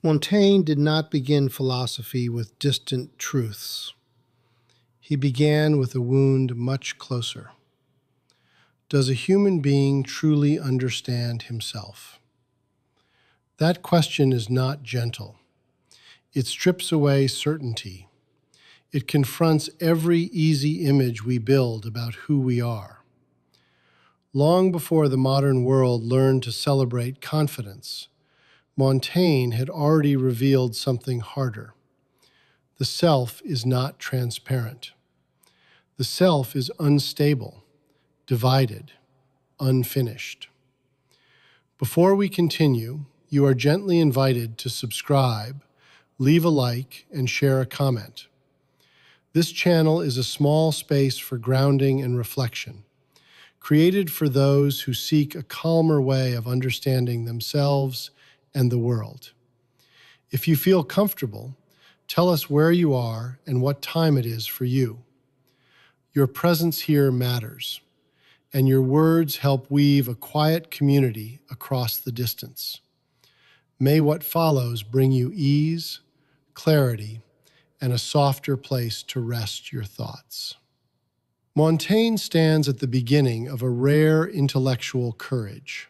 Montaigne did not begin philosophy with distant truths. He began with a wound much closer. Does a human being truly understand himself? That question is not gentle. It strips away certainty. It confronts every easy image we build about who we are. Long before the modern world learned to celebrate confidence, Montaigne had already revealed something harder. The self is not transparent. The self is unstable, divided, unfinished. Before we continue, you are gently invited to subscribe, leave a like, and share a comment. This channel is a small space for grounding and reflection, created for those who seek a calmer way of understanding themselves and the world. If you feel comfortable, tell us where you are and what time it is for you. Your presence here matters, and your words help weave a quiet community across the distance. May what follows bring you ease, clarity, and a softer place to rest your thoughts. Montaigne stands at the beginning of a rare intellectual courage.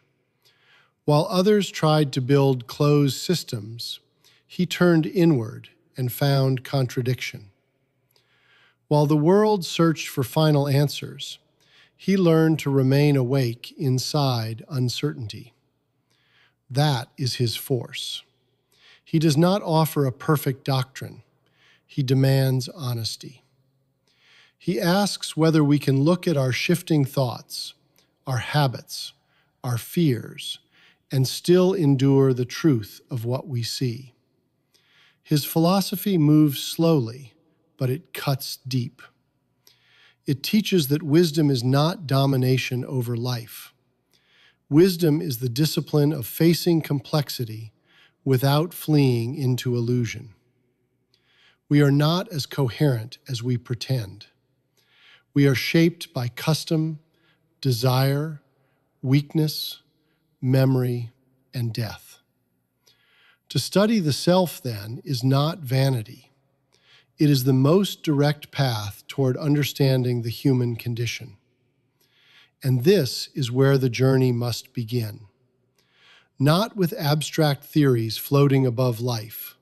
While others tried to build closed systems, he turned inward and found contradiction. While the world searched for final answers, he learned to remain awake inside uncertainty. That is his force. He does not offer a perfect doctrine. He demands honesty. He asks whether we can look at our shifting thoughts, our habits, our fears, and still endure the truth of what we see. His philosophy moves slowly, but it cuts deep. It teaches that wisdom is not domination over life. Wisdom is the discipline of facing complexity without fleeing into illusion. We are not as coherent as we pretend. We are shaped by custom, desire, weakness, memory, and death. To study the self, then, is not vanity. It is the most direct path toward understanding the human condition. And this is where the journey must begin. Not with abstract theories floating above life,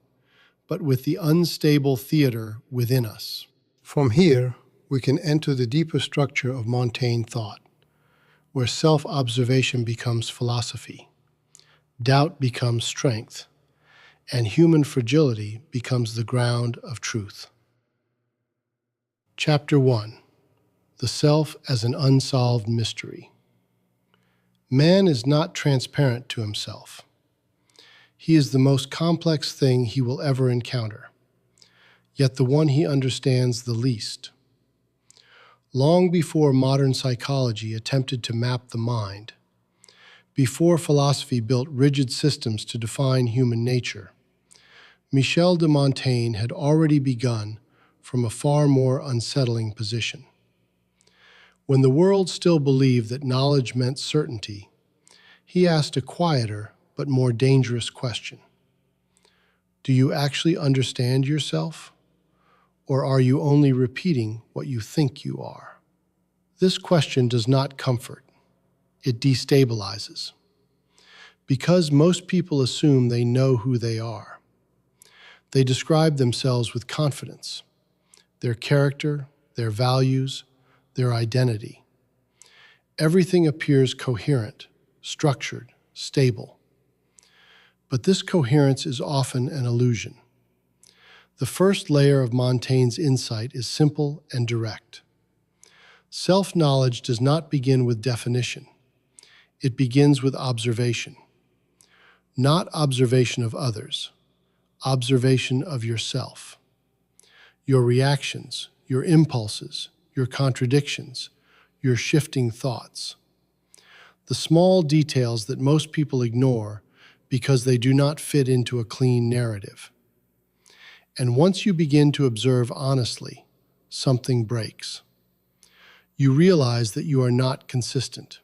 but with the unstable theater within us. From here, we can enter the deeper structure of Montaigne thought, where self-observation becomes philosophy, doubt becomes strength, and human fragility becomes the ground of truth. Chapter 1. The Self as an Unsolved Mystery. Man is not transparent to himself. He is the most complex thing he will ever encounter, yet the one he understands the least. Long before modern psychology attempted to map the mind, before philosophy built rigid systems to define human nature, Michel de Montaigne had already begun from a far more unsettling position. When the world still believed that knowledge meant certainty, he asked a quieter but more dangerous question. Do you actually understand yourself? Or are you only repeating what you think you are? This question does not comfort. It destabilizes. Because most people assume they know who they are. They describe themselves with confidence, their character, their values, their identity. Everything appears coherent, structured, stable. But this coherence is often an illusion. The first layer of Montaigne's insight is simple and direct. Self-knowledge does not begin with definition. It begins with observation. Not observation of others, observation of yourself. Your reactions, your impulses, your contradictions, your shifting thoughts. The small details that most people ignore because they do not fit into a clean narrative. And once you begin to observe honestly, something breaks. You realize that you are not consistent.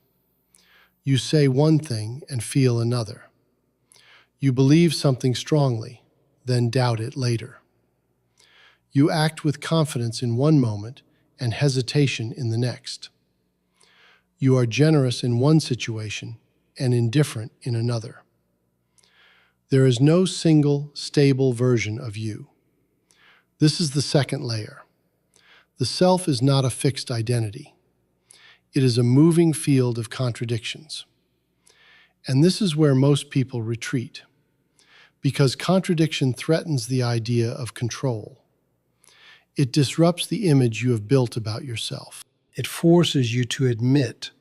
You say one thing and feel another. You believe something strongly, then doubt it later. You act with confidence in one moment and hesitation in the next. You are generous in one situation and indifferent in another. There is no single, stable version of you. This is the second layer. The self is not a fixed identity. It is a moving field of contradictions. And this is where most people retreat, because contradiction threatens the idea of control. It disrupts the image you have built about yourself. It forces you to admit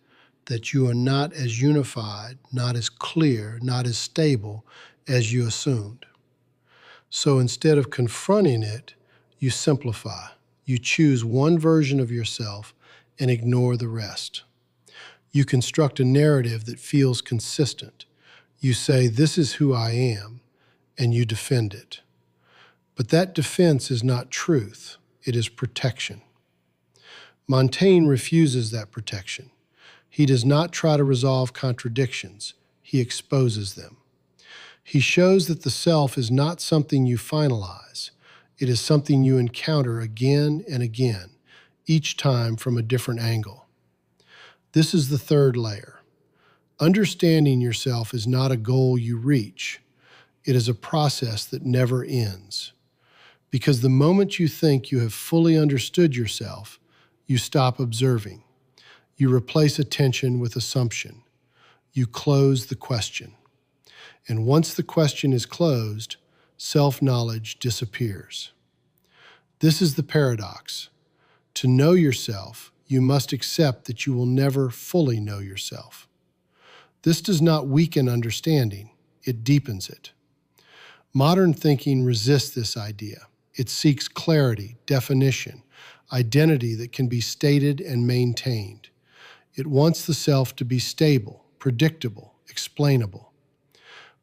that you are not as unified, not as clear, not as stable as you assumed. So instead of confronting it, you simplify. You choose one version of yourself and ignore the rest. You construct a narrative that feels consistent. You say, "This is who I am," and you defend it. But that defense is not truth. It is protection. Montaigne refuses that protection. He does not try to resolve contradictions. He exposes them. He shows that the self is not something you finalize. It is something you encounter again and again, each time from a different angle. This is the third layer. Understanding yourself is not a goal you reach. It is a process that never ends. Because the moment you think you have fully understood yourself, you stop observing. You replace attention with assumption. You close the question. And once the question is closed, self-knowledge disappears. This is the paradox. To know yourself, you must accept that you will never fully know yourself. This does not weaken understanding, it deepens it. Modern thinking resists this idea. It seeks clarity, definition, identity that can be stated and maintained. It wants the self to be stable, predictable, explainable.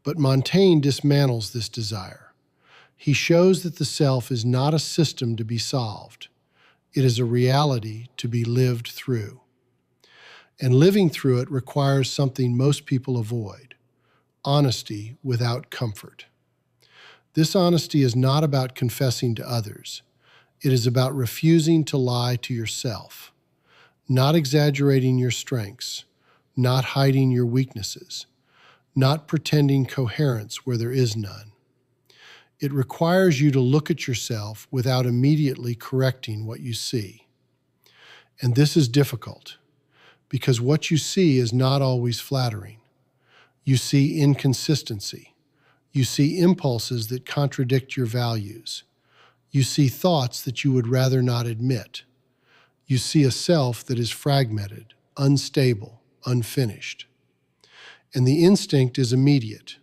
But Montaigne dismantles this desire. He shows that the self is not a system to be solved. It is a reality to be lived through. And living through it requires something most people avoid: honesty without comfort. This honesty is not about confessing to others. It is about refusing to lie to yourself, not exaggerating your strengths, not hiding your weaknesses, not pretending coherence where there is none. It requires you to look at yourself without immediately correcting what you see. And this is difficult, because what you see is not always flattering. You see inconsistency. You see impulses that contradict your values. You see thoughts that you would rather not admit. You see a self that is fragmented, unstable, unfinished. And the instinct is immediate: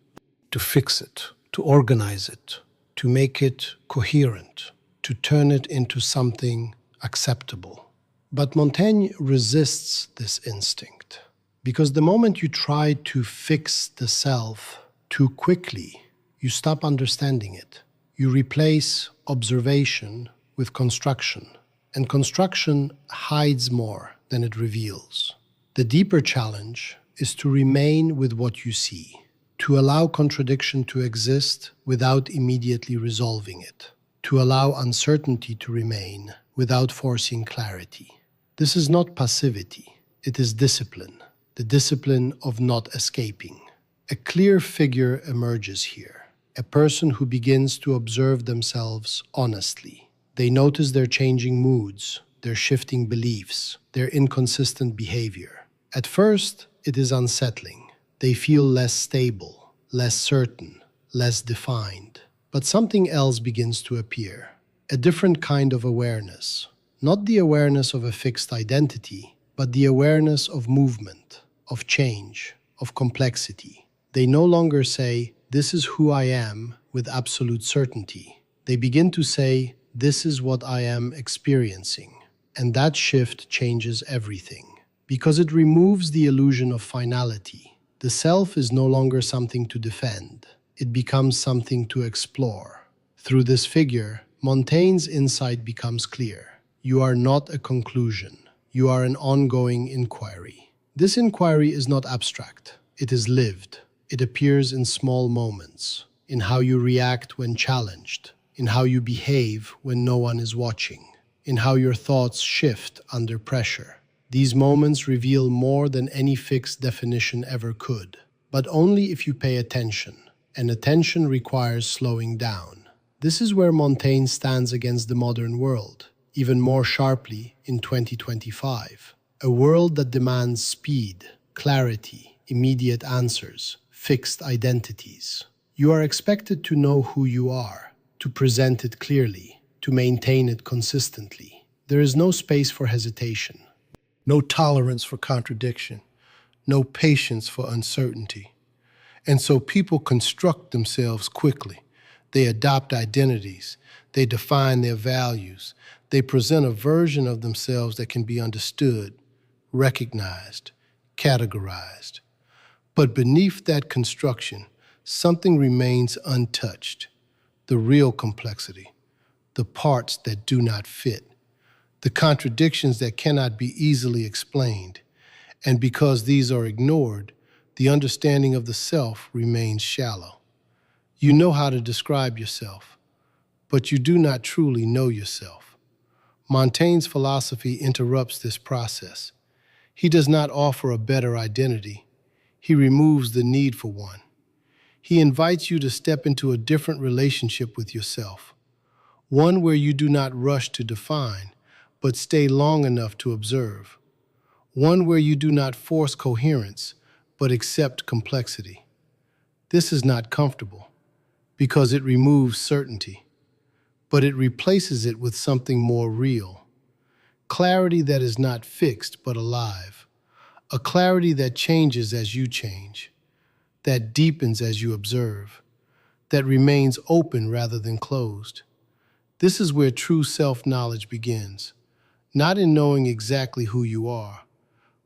to fix it, to organize it, to make it coherent, to turn it into something acceptable. But Montaigne resists this instinct, because the moment you try to fix the self too quickly, you stop understanding it. You replace observation with construction, and construction hides more than it reveals. The deeper challenge is to remain with what you see, to allow contradiction to exist without immediately resolving it, to allow uncertainty to remain without forcing clarity. This is not passivity, it is discipline, the discipline of not escaping. A clear figure emerges here, a person who begins to observe themselves honestly. They notice their changing moods, their shifting beliefs, their inconsistent behavior. At first, it is unsettling. They feel less stable, less certain, less defined. But something else begins to appear, a different kind of awareness. Not the awareness of a fixed identity, but the awareness of movement, of change, of complexity. They no longer say, "This is who I am," with absolute certainty. They begin to say, "This is what I am experiencing." And that shift changes everything, because it removes the illusion of finality. The self is no longer something to defend. It becomes something to explore. Through this figure, Montaigne's insight becomes clear. You are not a conclusion. You are an ongoing inquiry. This inquiry is not abstract. It is lived. It appears in small moments, in how you react when challenged, in how you behave when no one is watching, in how your thoughts shift under pressure. These moments reveal more than any fixed definition ever could, but only if you pay attention, and attention requires slowing down. This is where Montaigne stands against the modern world, even more sharply in 2025. A world that demands speed, clarity, immediate answers, fixed identities. You are expected to know who you are, to present it clearly, to maintain it consistently. There is no space for hesitation, no tolerance for contradiction, no patience for uncertainty. And so people construct themselves quickly. They adopt identities. They define their values. They present a version of themselves that can be understood, recognized, categorized. But beneath that construction, something remains untouched. The real complexity, the parts that do not fit, the contradictions that cannot be easily explained. And because these are ignored, the understanding of the self remains shallow. You know how to describe yourself, but you do not truly know yourself. Montaigne's philosophy interrupts this process. He does not offer a better identity. He removes the need for one. He invites you to step into a different relationship with yourself, one where you do not rush to define, but stay long enough to observe, one where you do not force coherence, but accept complexity. This is not comfortable, because it removes certainty, but it replaces it with something more real. Clarity that is not fixed but alive, a clarity that changes as you change, that deepens as you observe, that remains open rather than closed. This is where true self-knowledge begins, not in knowing exactly who you are,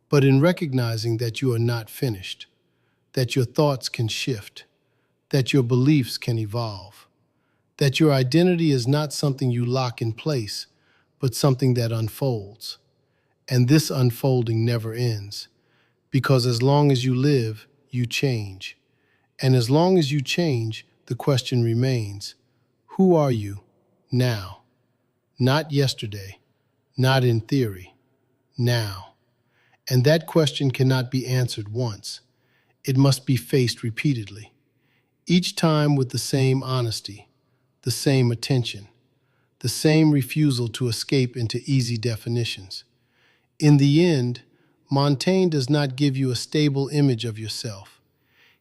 but in recognizing that you are not finished, that your thoughts can shift, that your beliefs can evolve, that your identity is not something you lock in place, but something that unfolds. And this unfolding never ends, because as long as you live, you change. And as long as you change, the question remains, who are you now? Not yesterday, not in theory, now. And that question cannot be answered once. It must be faced repeatedly, each time with the same honesty, the same attention, the same refusal to escape into easy definitions. In the end, Montaigne does not give you a stable image of yourself.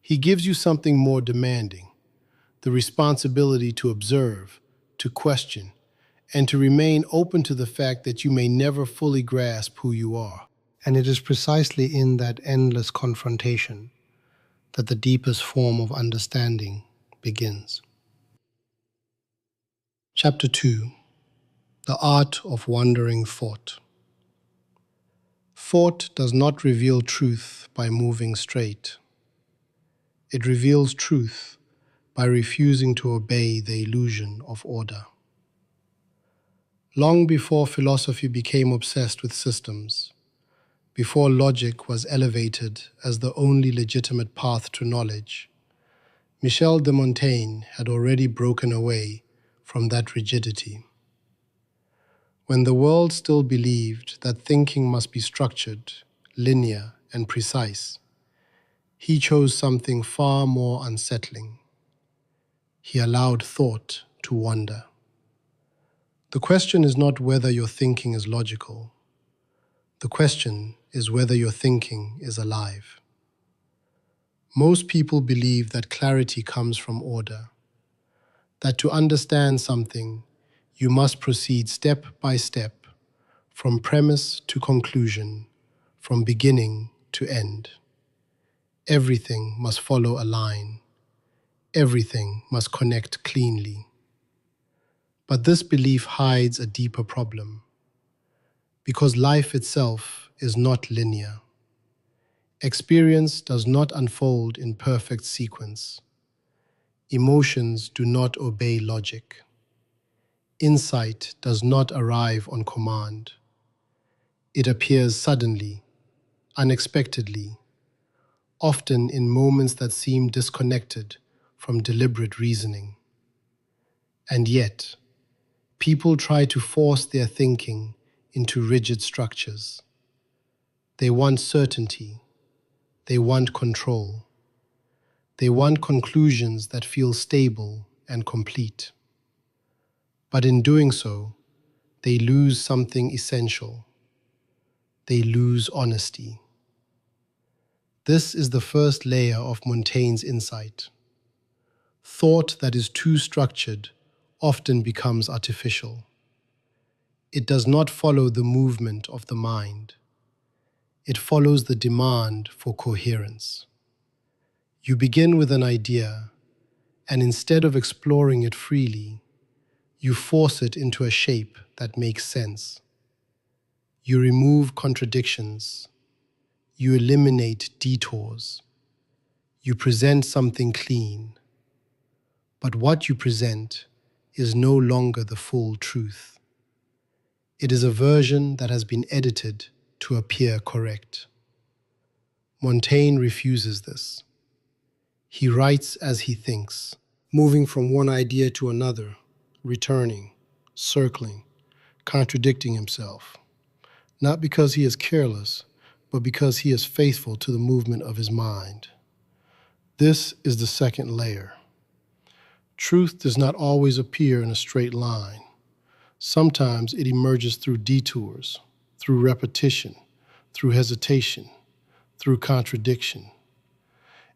He gives you something more demanding, the responsibility to observe, to question, and to remain open to the fact that you may never fully grasp who you are. And it is precisely in that endless confrontation that the deepest form of understanding begins. Chapter 2: The Art of Wandering Thought. Thought does not reveal truth by moving straight. It reveals truth by refusing to obey the illusion of order. Long before philosophy became obsessed with systems, before logic was elevated as the only legitimate path to knowledge, Michel de Montaigne had already broken away from that rigidity. When the world still believed that thinking must be structured, linear, and precise, he chose something far more unsettling. He allowed thought to wander. The question is not whether your thinking is logical. The question is whether your thinking is alive. Most people believe that clarity comes from order, that to understand something, you must proceed step by step, from premise to conclusion, from beginning to end. Everything must follow a line. Everything must connect cleanly. But this belief hides a deeper problem, because life itself is not linear. Experience does not unfold in perfect sequence. Emotions do not obey logic. Insight does not arrive on command. It appears suddenly, unexpectedly, often in moments that seem disconnected from deliberate reasoning. And yet, people try to force their thinking into rigid structures. They want certainty. They want control. They want conclusions that feel stable and complete. But in doing so, they lose something essential. They lose honesty. This is the first layer of Montaigne's insight. Thought that is too structured often becomes artificial. It does not follow the movement of the mind. It follows the demand for coherence. You begin with an idea, and instead of exploring it freely, you force it into a shape that makes sense. You remove contradictions. You eliminate detours. You present something clean. But what you present is no longer the full truth. It is a version that has been edited to appear correct. Montaigne refuses this. He writes as he thinks, moving from one idea to another, returning, circling, contradicting himself, not because he is careless, but because he is faithful to the movement of his mind. This is the second layer. Truth does not always appear in a straight line. Sometimes it emerges through detours, through repetition, through hesitation, through contradiction.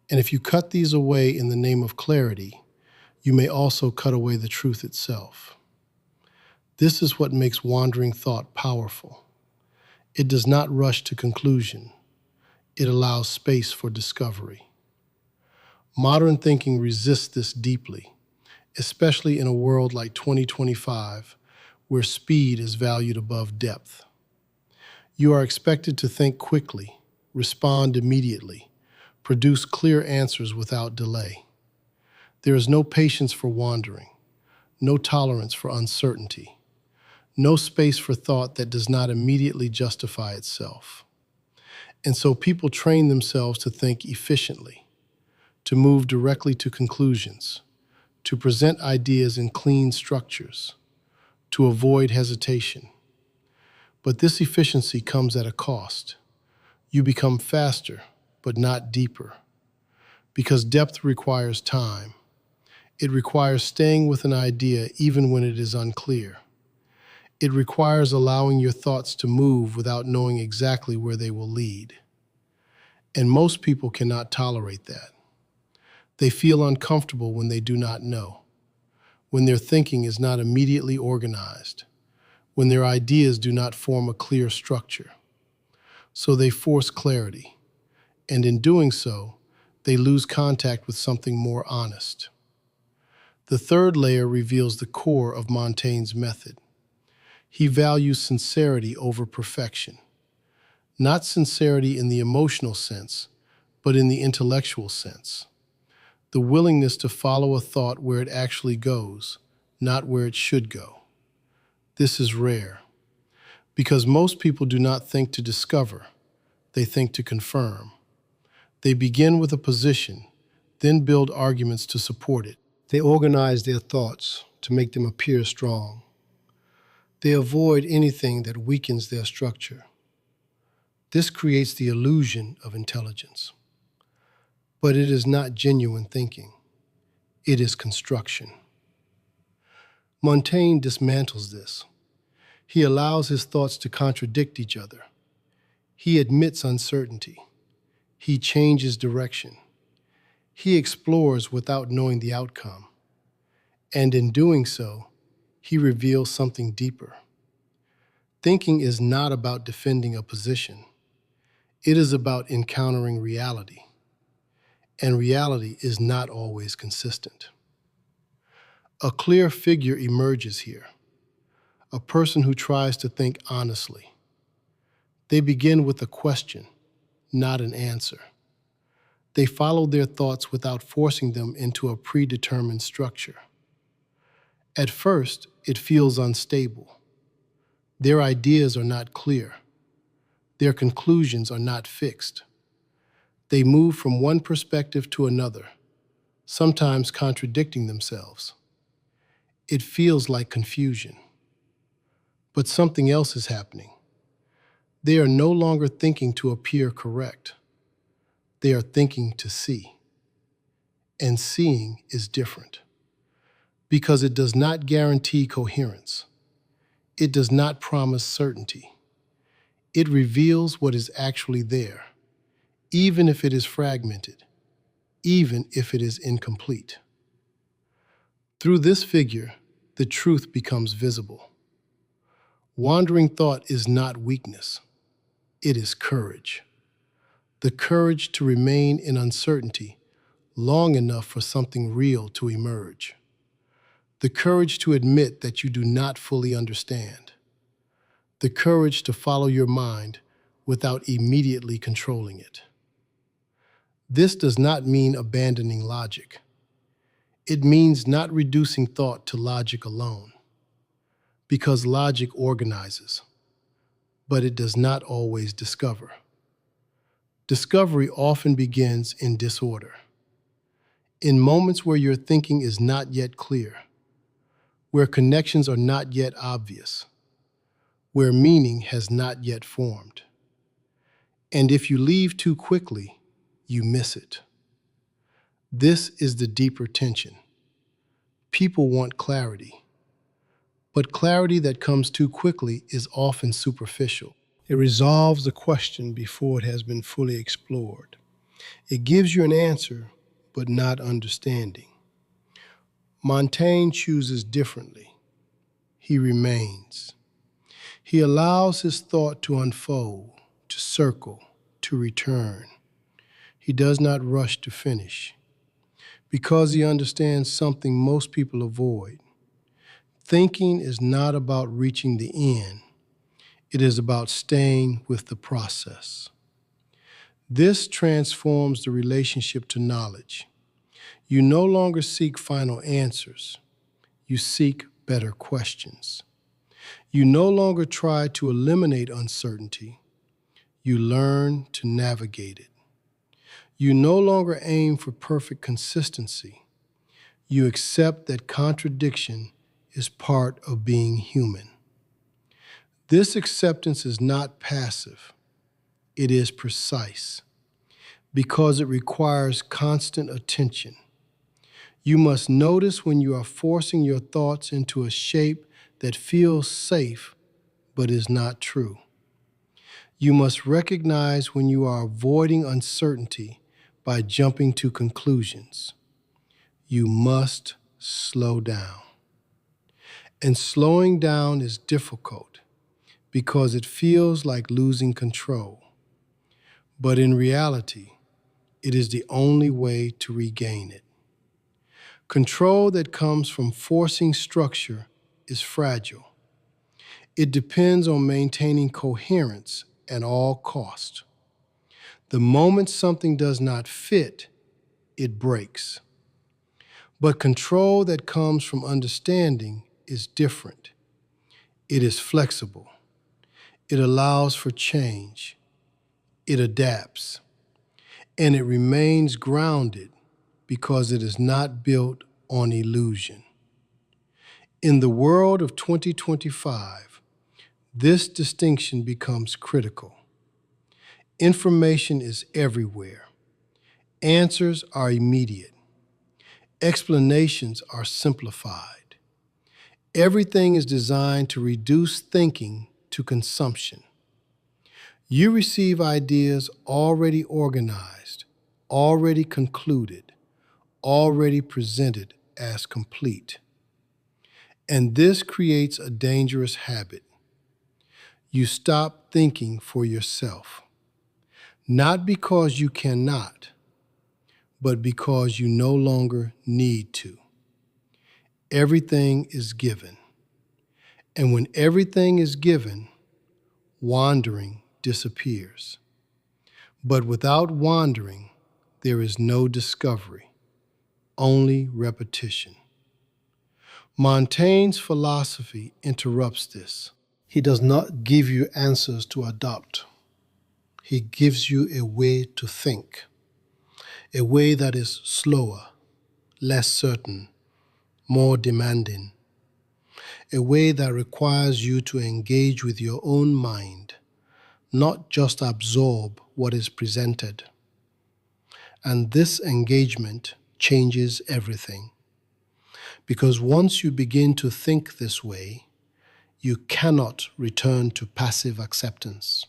And if you cut these away in the name of clarity, you may also cut away the truth itself. This is what makes wandering thought powerful. It does not rush to conclusion. It allows space for discovery. Modern thinking resists this deeply, especially in a world like 2025, where speed is valued above depth. You are expected to think quickly, respond immediately, produce clear answers without delay. There is no patience for wandering, no tolerance for uncertainty, no space for thought that does not immediately justify itself. And so people train themselves to think efficiently, to move directly to conclusions, to present ideas in clean structures, to avoid hesitation. But this efficiency comes at a cost. You become faster, but not deeper. Because depth requires time. It requires staying with an idea even when it is unclear. It requires allowing your thoughts to move without knowing exactly where they will lead. And most people cannot tolerate that. They feel uncomfortable when they do not know, when their thinking is not immediately organized, when their ideas do not form a clear structure. So they force clarity, and in doing so, they lose contact with something more honest. The third layer reveals the core of Montaigne's method. He values sincerity over perfection. Not sincerity in the emotional sense, but in the intellectual sense. The willingness to follow a thought where it actually goes, not where it should go. This is rare, because most people do not think to discover, they think to confirm. They begin with a position, then build arguments to support it. They organize their thoughts to make them appear strong. They avoid anything that weakens their structure. This creates the illusion of intelligence. But it is not genuine thinking. It is construction. Montaigne dismantles this. He allows his thoughts to contradict each other. He admits uncertainty. He changes direction. He explores without knowing the outcome. And in doing so, he reveals something deeper. Thinking is not about defending a position. It is about encountering reality. And reality is not always consistent. A clear figure emerges here, a person who tries to think honestly. They begin with a question, not an answer. They follow their thoughts without forcing them into a predetermined structure. At first, it feels unstable. Their ideas are not clear. Their conclusions are not fixed. They move from one perspective to another, sometimes contradicting themselves. It feels like confusion. But something else is happening. They are no longer thinking to appear correct. They are thinking to see. And seeing is different because it does not guarantee coherence. It does not promise certainty. It reveals what is actually there, even if it is fragmented, even if it is incomplete. Through this figure, the truth becomes visible. Wandering thought is not weakness. It is courage. The courage to remain in uncertainty long enough for something real to emerge. The courage to admit that you do not fully understand. The courage to follow your mind without immediately controlling it. This does not mean abandoning logic. It means not reducing thought to logic alone, because logic organizes, but it does not always discover. Discovery often begins in disorder, in moments where your thinking is not yet clear, where connections are not yet obvious, where meaning has not yet formed. And if you leave too quickly, you miss it. This is the deeper tension. People want clarity, but clarity that comes too quickly is often superficial. It resolves the question before it has been fully explored. It gives you an answer, but not understanding. Montaigne chooses differently. He remains. He allows his thought to unfold, to circle, to return. He does not rush to finish, because he understands something most people avoid. Thinking is not about reaching the end. It is about staying with the process. This transforms the relationship to knowledge. You no longer seek final answers. You seek better questions. You no longer try to eliminate uncertainty. You learn to navigate it. You no longer aim for perfect consistency. You accept that contradiction is part of being human. This acceptance is not passive. It is precise, because it requires constant attention. You must notice when you are forcing your thoughts into a shape that feels safe but is not true. You must recognize when you are avoiding uncertainty by jumping to conclusions. You must slow down. And slowing down is difficult because it feels like losing control. But in reality, it is the only way to regain it. Control that comes from forcing structure is fragile. It depends on maintaining coherence at all cost. The moment something does not fit, it breaks. But control that comes from understanding is different. It is flexible. It allows for change. It adapts. And it remains grounded because it is not built on illusion. In the world of 2025, this distinction becomes critical. Information is everywhere. Answers are immediate. Explanations are simplified. Everything is designed to reduce thinking to consumption. You receive ideas already organized, already concluded, already presented as complete. And this creates a dangerous habit. You stop thinking for yourself, not because you cannot, but because you no longer need to. Everything is given. And when everything is given, wandering disappears. But without wandering, there is no discovery, only repetition. Montaigne's philosophy interrupts this. He does not give you answers to adopt. He gives you a way to think. a way that is slower, less certain, more demanding, a way that requires you to engage with your own mind, not just absorb what is presented. And this engagement changes everything. Because once you begin to think this way, you cannot return to passive acceptance.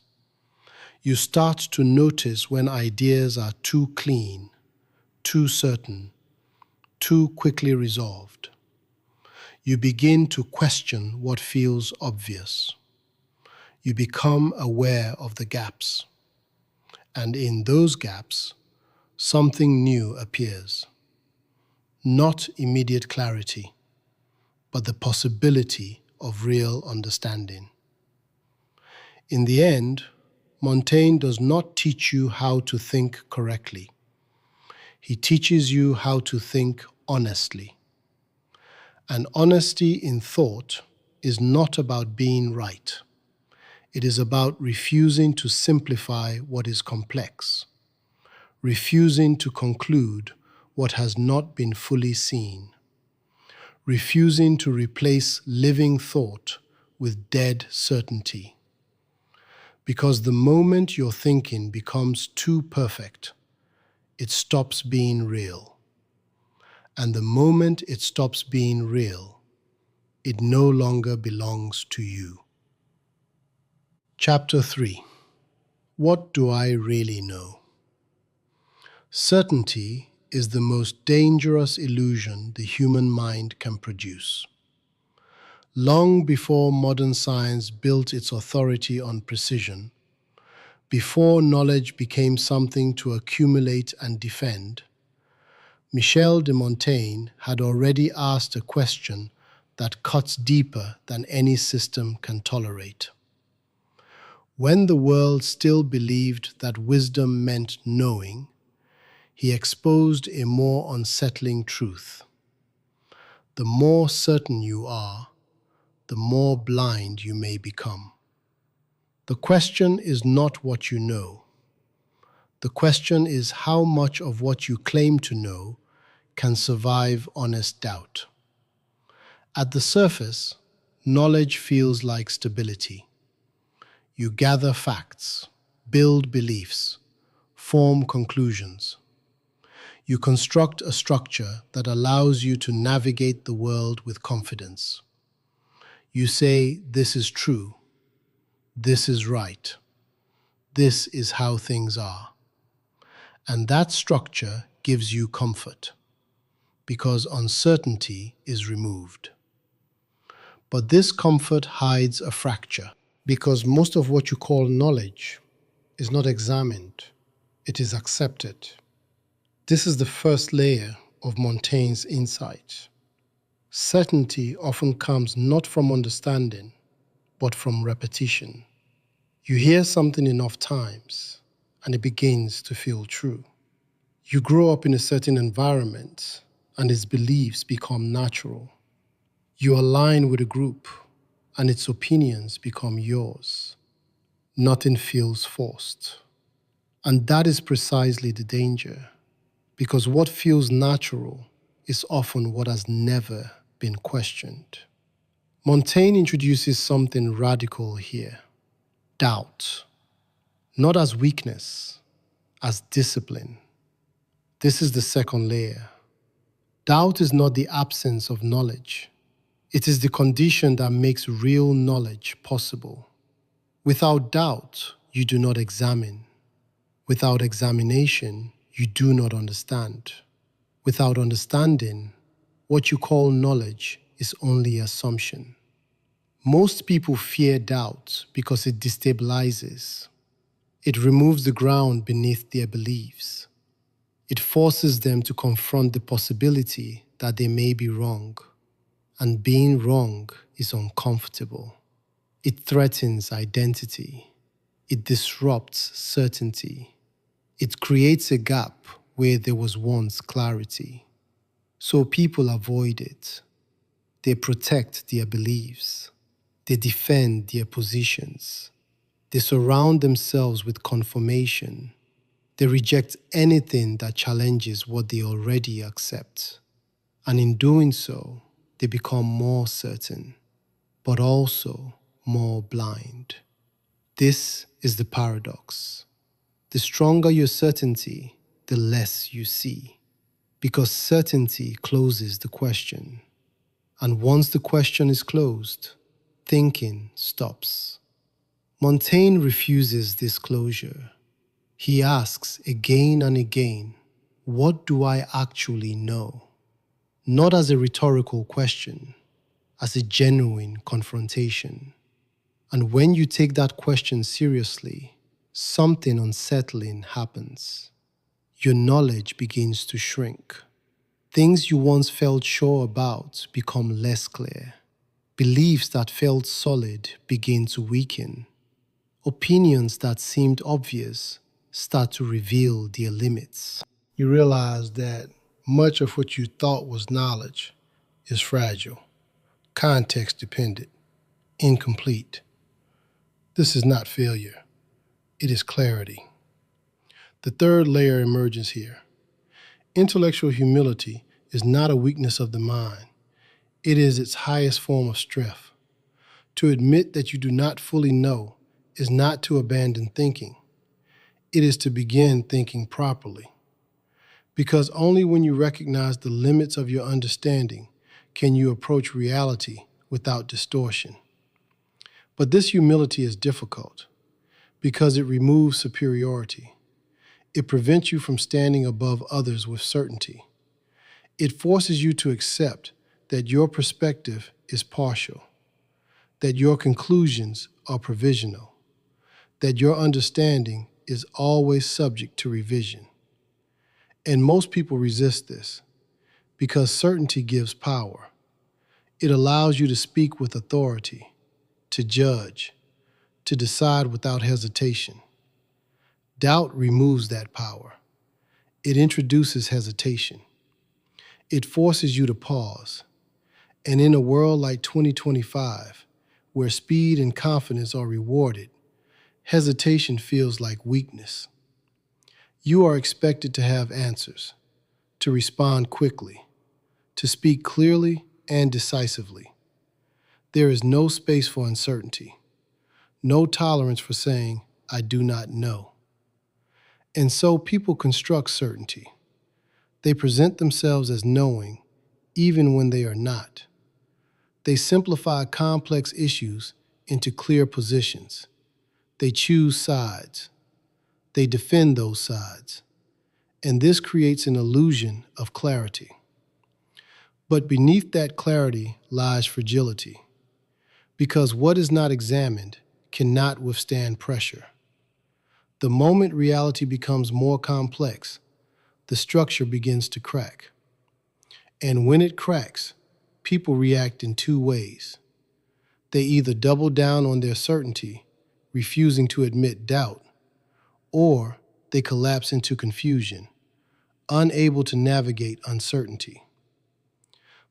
You start to notice when ideas are too clean, too certain, too quickly resolved. You begin to question what feels obvious. You become aware of the gaps. And in those gaps, something new appears. Not immediate clarity, but the possibility of real understanding. In the end, Montaigne does not teach you how to think correctly. He teaches you how to think honestly. And honesty in thought is not about being right. It is about refusing to simplify what is complex, refusing to conclude what has not been fully seen, refusing to replace living thought with dead certainty. Because the moment your thinking becomes too perfect, it stops being real. And the moment it stops being real, it no longer belongs to you. Chapter 3. What do I really know? Certainty is the most dangerous illusion the human mind can produce. Long before modern science built its authority on precision, before knowledge became something to accumulate and defend, Michel de Montaigne had already asked a question that cuts deeper than any system can tolerate. When the world still believed that wisdom meant knowing, he exposed a more unsettling truth. The more certain you are, the more blind you may become. The question is not what you know. The question is how much of what you claim to know can survive honest doubt. At the surface, knowledge feels like stability. You gather facts, build beliefs, form conclusions. You construct a structure that allows you to navigate the world with confidence. You say, this is true, this is right, this is how things are. And that structure gives you comfort, because uncertainty is removed. But this comfort hides a fracture, because most of what you call knowledge is not examined, it is accepted. This is the first layer of Montaigne's insight. Certainty often comes not from understanding, but from repetition. You hear something enough times, and it begins to feel true. You grow up in a certain environment, and its beliefs become natural. You align with a group, and its opinions become yours. Nothing feels forced. And that is precisely the danger, because what feels natural is often what has never been questioned. Montaigne introduces something radical here: doubt, not as weakness, as discipline. This is the second layer. Doubt is not the absence of knowledge. It is the condition that makes real knowledge possible. Without doubt, you do not examine. Without examination, you do not understand. Without understanding, what you call knowledge is only assumption. Most people fear doubt because it destabilizes. It removes the ground beneath their beliefs. It forces them to confront the possibility that they may be wrong. And being wrong is uncomfortable. It threatens identity. It disrupts certainty. It creates a gap where there was once clarity. So people avoid it. They protect their beliefs. They defend their positions. They surround themselves with confirmation. They reject anything that challenges what they already accept. And in doing so, they become more certain, but also more blind. This is the paradox. The stronger your certainty, the less you see. Because certainty closes the question. And once the question is closed, thinking stops. Montaigne refuses this closure. He asks again and again, what do I actually know? Not as a rhetorical question, as a genuine confrontation. And when you take that question seriously, something unsettling happens. Your knowledge begins to shrink. Things you once felt sure about become less clear. Beliefs that felt solid begin to weaken. Opinions that seemed obvious start to reveal their limits. You realize that much of what you thought was knowledge is fragile, context dependent, incomplete. This is not failure, it is clarity. The third layer emerges here. Intellectual humility is not a weakness of the mind, it is its highest form of strength. To admit that you do not fully know is not to abandon thinking, it is to begin thinking properly. Because only when you recognize the limits of your understanding can you approach reality without distortion. But this humility is difficult because it removes superiority. It prevents you from standing above others with certainty. It forces you to accept that your perspective is partial, that your conclusions are provisional, that your understanding is always subject to revision. And most people resist this because certainty gives power. It allows you to speak with authority, to judge, to decide without hesitation. Doubt removes that power. It introduces hesitation. It forces you to pause. And in a world like 2025, where speed and confidence are rewarded, hesitation feels like weakness. You are expected to have answers, to respond quickly, to speak clearly and decisively. There is no space for uncertainty, no tolerance for saying, I do not know. And so people construct certainty. They present themselves as knowing, even when they are not. They simplify complex issues into clear positions. They choose sides. They defend those sides. And this creates an illusion of clarity. But beneath that clarity lies fragility, because what is not examined cannot withstand pressure. The moment reality becomes more complex, the structure begins to crack. And when it cracks, people react in two ways. They either double down on their certainty, refusing to admit doubt, or they collapse into confusion, unable to navigate uncertainty.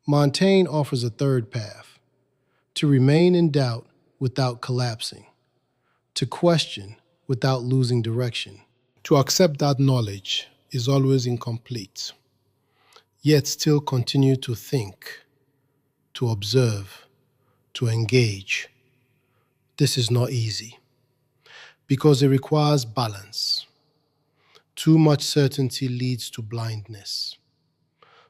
Montaigne offers a third path: to remain in doubt without collapsing, to question without losing direction. To accept that knowledge is always incomplete, yet still continue to think, to observe, to engage. This is not easy because it requires balance. Too much certainty leads to blindness.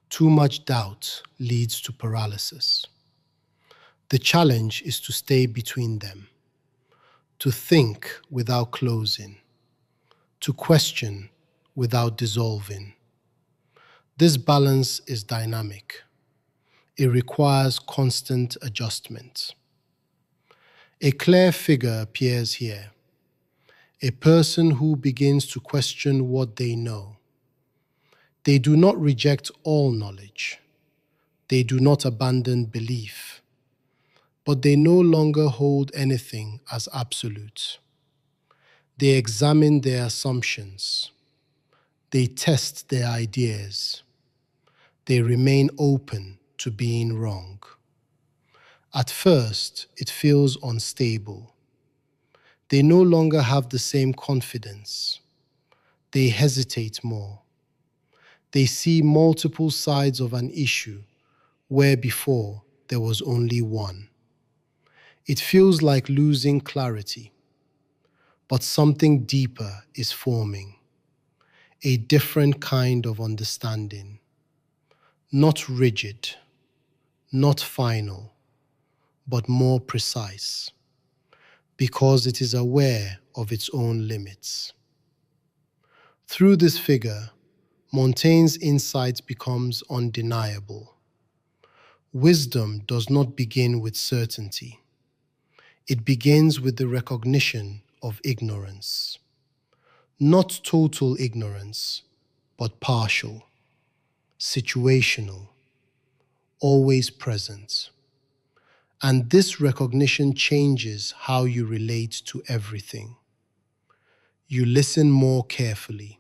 Too much doubt leads to paralysis. The challenge is to stay between them, to think without closing, to question without dissolving. This balance is dynamic. It requires constant adjustment. A clear figure appears here, a person who begins to question what they know. They do not reject all knowledge. They do not abandon belief, but they no longer hold anything as absolute. They examine their assumptions. They test their ideas. They remain open to being wrong. At first, it feels unstable. They no longer have the same confidence. They hesitate more. They see multiple sides of an issue where before there was only one. It feels like losing clarity, but something deeper is forming, a different kind of understanding, not rigid, not final, but more precise, because it is aware of its own limits. Through this figure, Montaigne's insight becomes undeniable. Wisdom does not begin with certainty. It begins with the recognition of ignorance. Not total ignorance, but partial, situational, always present. And this recognition changes how you relate to everything. You listen more carefully.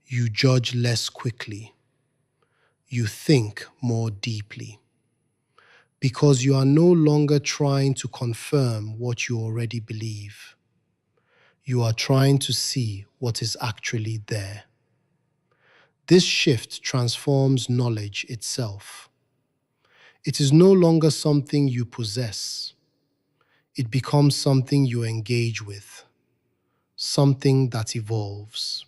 You judge less quickly. You think more deeply. Because you are no longer trying to confirm what you already believe. You are trying to see what is actually there. This shift transforms knowledge itself. It is no longer something you possess. It becomes something you engage with, something that evolves,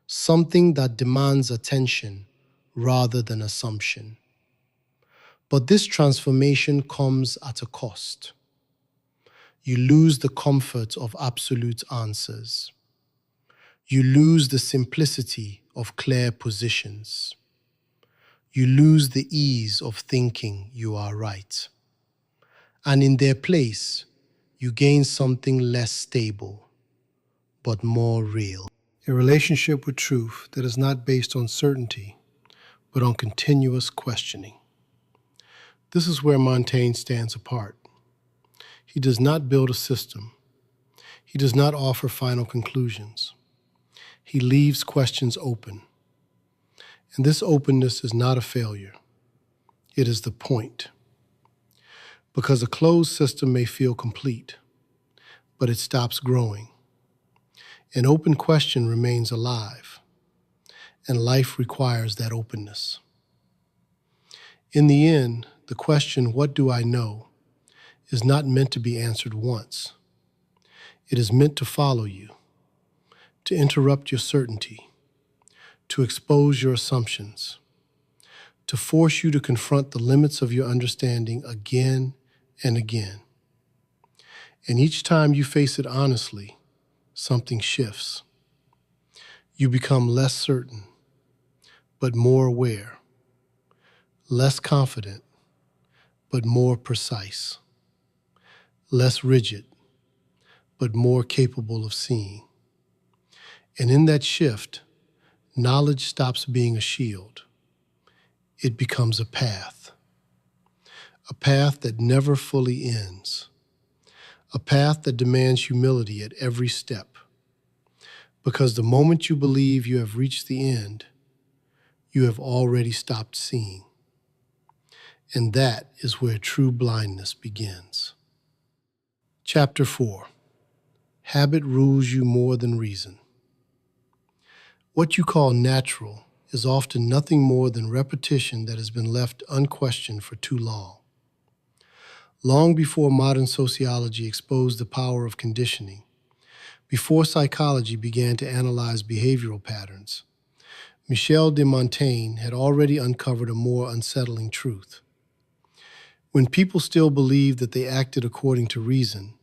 something that demands attention rather than assumption. But this transformation comes at a cost. You lose the comfort of absolute answers. You lose the simplicity of clear positions. You lose the ease of thinking you are right. And in their place, you gain something less stable, but more real. A relationship with truth that is not based on certainty, but on continuous questioning. This is where Montaigne stands apart. He does not build a system. He does not offer final conclusions. He leaves questions open. And this openness is not a failure. It is the point. Because a closed system may feel complete, but it stops growing. An open question remains alive, and life requires that openness. In the end, the question, "What do I know?" is not meant to be answered once. It is meant to follow you, to interrupt your certainty, to expose your assumptions, to force you to confront the limits of your understanding again and again. And each time you face it honestly, something shifts. You become less certain, but more aware, less confident, but more precise, less rigid, but more capable of seeing. And in that shift, knowledge stops being a shield. It becomes a path that never fully ends, a path that demands humility at every step. Because the moment you believe you have reached the end, you have already stopped seeing. And that is where true blindness begins. Chapter 4. Habit rules you more than reason. What you call natural is often nothing more than repetition that has been left unquestioned for too long. Long before modern sociology exposed the power of conditioning, before psychology began to analyze behavioral patterns, Michel de Montaigne had already uncovered a more unsettling truth. When people still believed that they acted according to reason,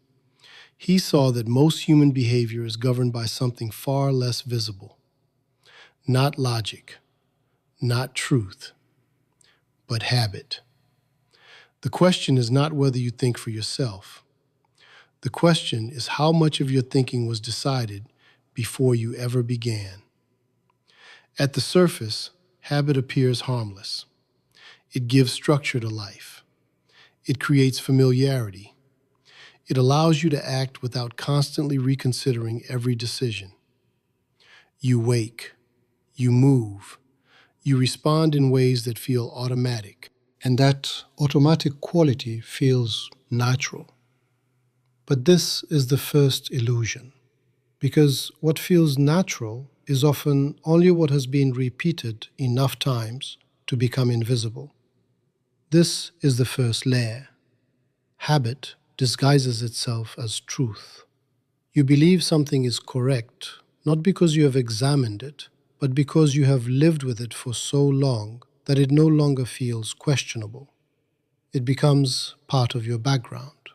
he saw that most human behavior is governed by something far less visible. Not logic, not truth, but habit. The question is not whether you think for yourself. The question is how much of your thinking was decided before you ever began. At the surface, habit appears harmless. It gives structure to life. It creates familiarity. It allows you to act without constantly reconsidering every decision. You wake, you move, you respond in ways that feel automatic, and that automatic quality feels natural. But this is the first illusion, because what feels natural is often only what has been repeated enough times to become invisible. This is the first layer. Habit disguises itself as truth. You believe something is correct, not because you have examined it, but because you have lived with it for so long that it no longer feels questionable. It becomes part of your background,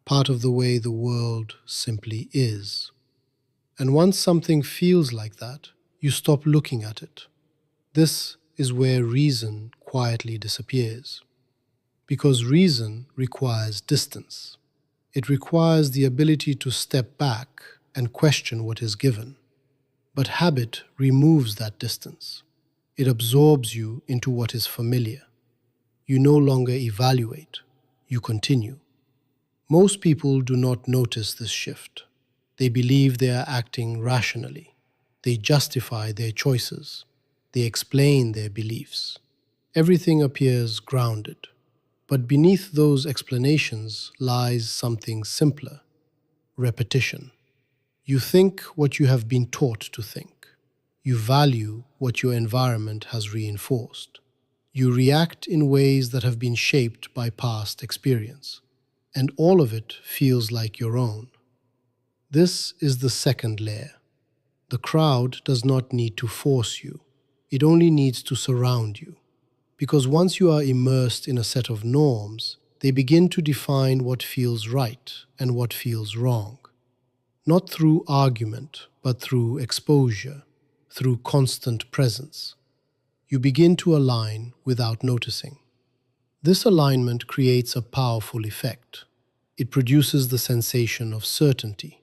part of the way the world simply is. And once something feels like that, you stop looking at it. This is where reason quietly disappears. Because reason requires distance. It requires the ability to step back and question what is given. But habit removes that distance. It absorbs you into what is familiar. You no longer evaluate, you continue. Most people do not notice this shift. They believe they are acting rationally. They justify their choices. They explain their beliefs. Everything appears grounded. But beneath those explanations lies something simpler: repetition. You think what you have been taught to think. You value what your environment has reinforced. You react in ways that have been shaped by past experience. And all of it feels like your own. This is the second layer. The crowd does not need to force you. It only needs to surround you. Because once you are immersed in a set of norms, they begin to define what feels right and what feels wrong. Not through argument, but through exposure, through constant presence. You begin to align without noticing. This alignment creates a powerful effect. It produces the sensation of certainty.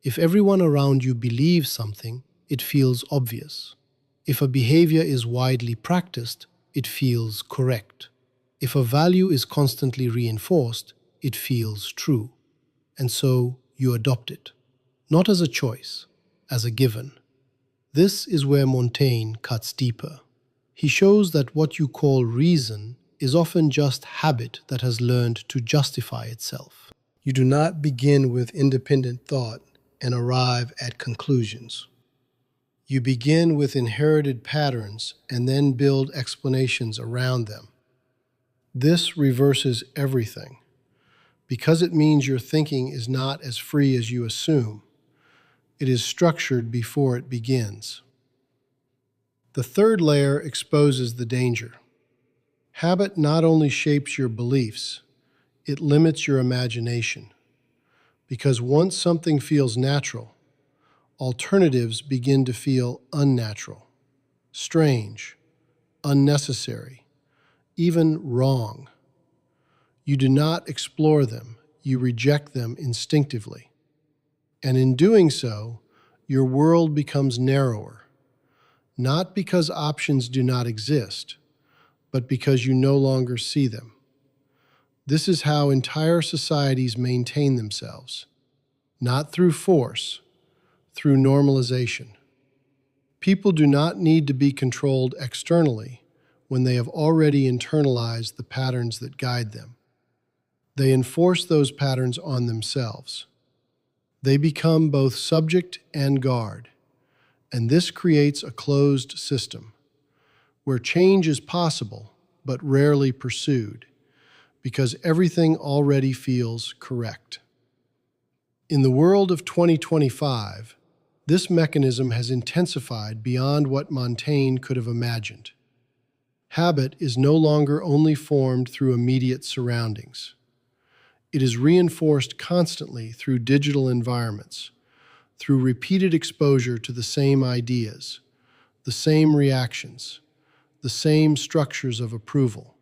If everyone around you believes something, it feels obvious. If a behavior is widely practiced, it feels correct. If a value is constantly reinforced, it feels true. And so you adopt it, not as a choice, as a given. This is where Montaigne cuts deeper. He shows that what you call reason is often just habit that has learned to justify itself. You do not begin with independent thought and arrive at conclusions. You begin with inherited patterns and then build explanations around them. This reverses everything, because it means your thinking is not as free as you assume. It is structured before it begins. The third layer exposes the danger. Habit not only shapes your beliefs, it limits your imagination. Because once something feels natural, alternatives begin to feel unnatural, strange, unnecessary, even wrong. You do not explore them, you reject them instinctively. And in doing so, your world becomes narrower, not because options do not exist, but because you no longer see them. This is how entire societies maintain themselves, not through force, through normalization. People do not need to be controlled externally when they have already internalized the patterns that guide them. They enforce those patterns on themselves. They become both subject and guard, and this creates a closed system where change is possible but rarely pursued because everything already feels correct. In the world of 2025, this mechanism has intensified beyond what Montaigne could have imagined. Habit is no longer only formed through immediate surroundings. It is reinforced constantly through digital environments, through repeated exposure to the same ideas, the same reactions, the same structures of approval.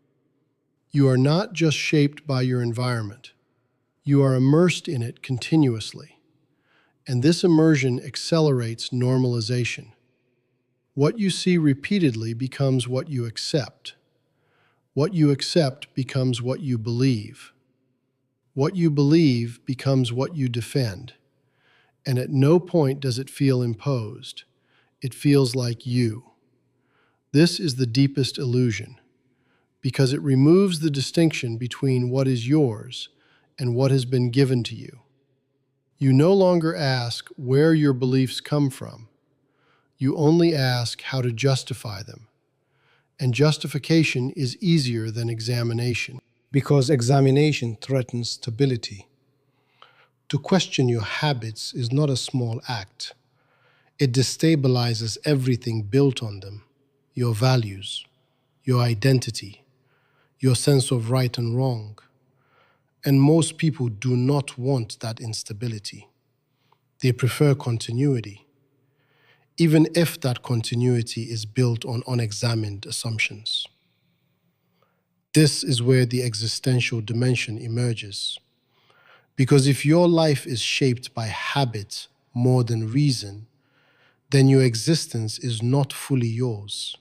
You are not just shaped by your environment. You are immersed in it continuously. And this immersion accelerates normalization. What you see repeatedly becomes what you accept. What you accept becomes what you believe. What you believe becomes what you defend. And at no point does it feel imposed. It feels like you. This is the deepest illusion, because it removes the distinction between what is yours and what has been given to you. You no longer ask where your beliefs come from. You only ask how to justify them. And justification is easier than examination, because examination threatens stability. To question your habits is not a small act. It destabilizes everything built on them: your values, your identity, your sense of right and wrong. And most people do not want that instability. They prefer continuity, even if that continuity is built on unexamined assumptions. This is where the existential dimension emerges. Because if your life is shaped by habit more than reason, then your existence is not fully yours.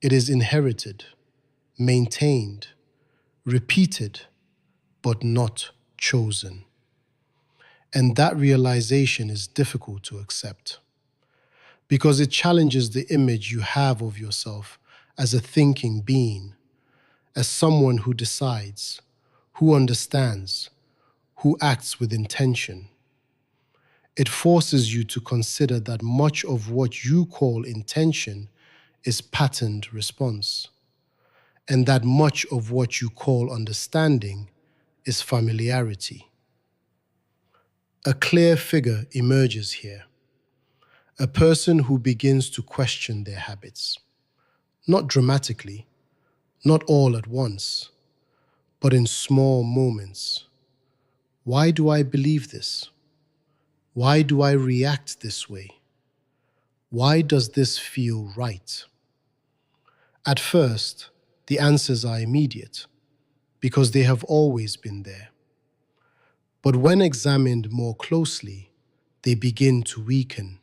It is inherited, maintained, repeated, but not chosen. And that realization is difficult to accept, because it challenges the image you have of yourself as a thinking being, as someone who decides, who understands, who acts with intention. It forces you to consider that much of what you call intention is patterned response, and that much of what you call understanding is familiarity. A clear figure emerges here, a person who begins to question their habits, not dramatically, not all at once, but in small moments. Why do I believe this? Why do I react this way? Why does this feel right? At first, the answers are immediate, because they have always been there. But when examined more closely, they begin to weaken.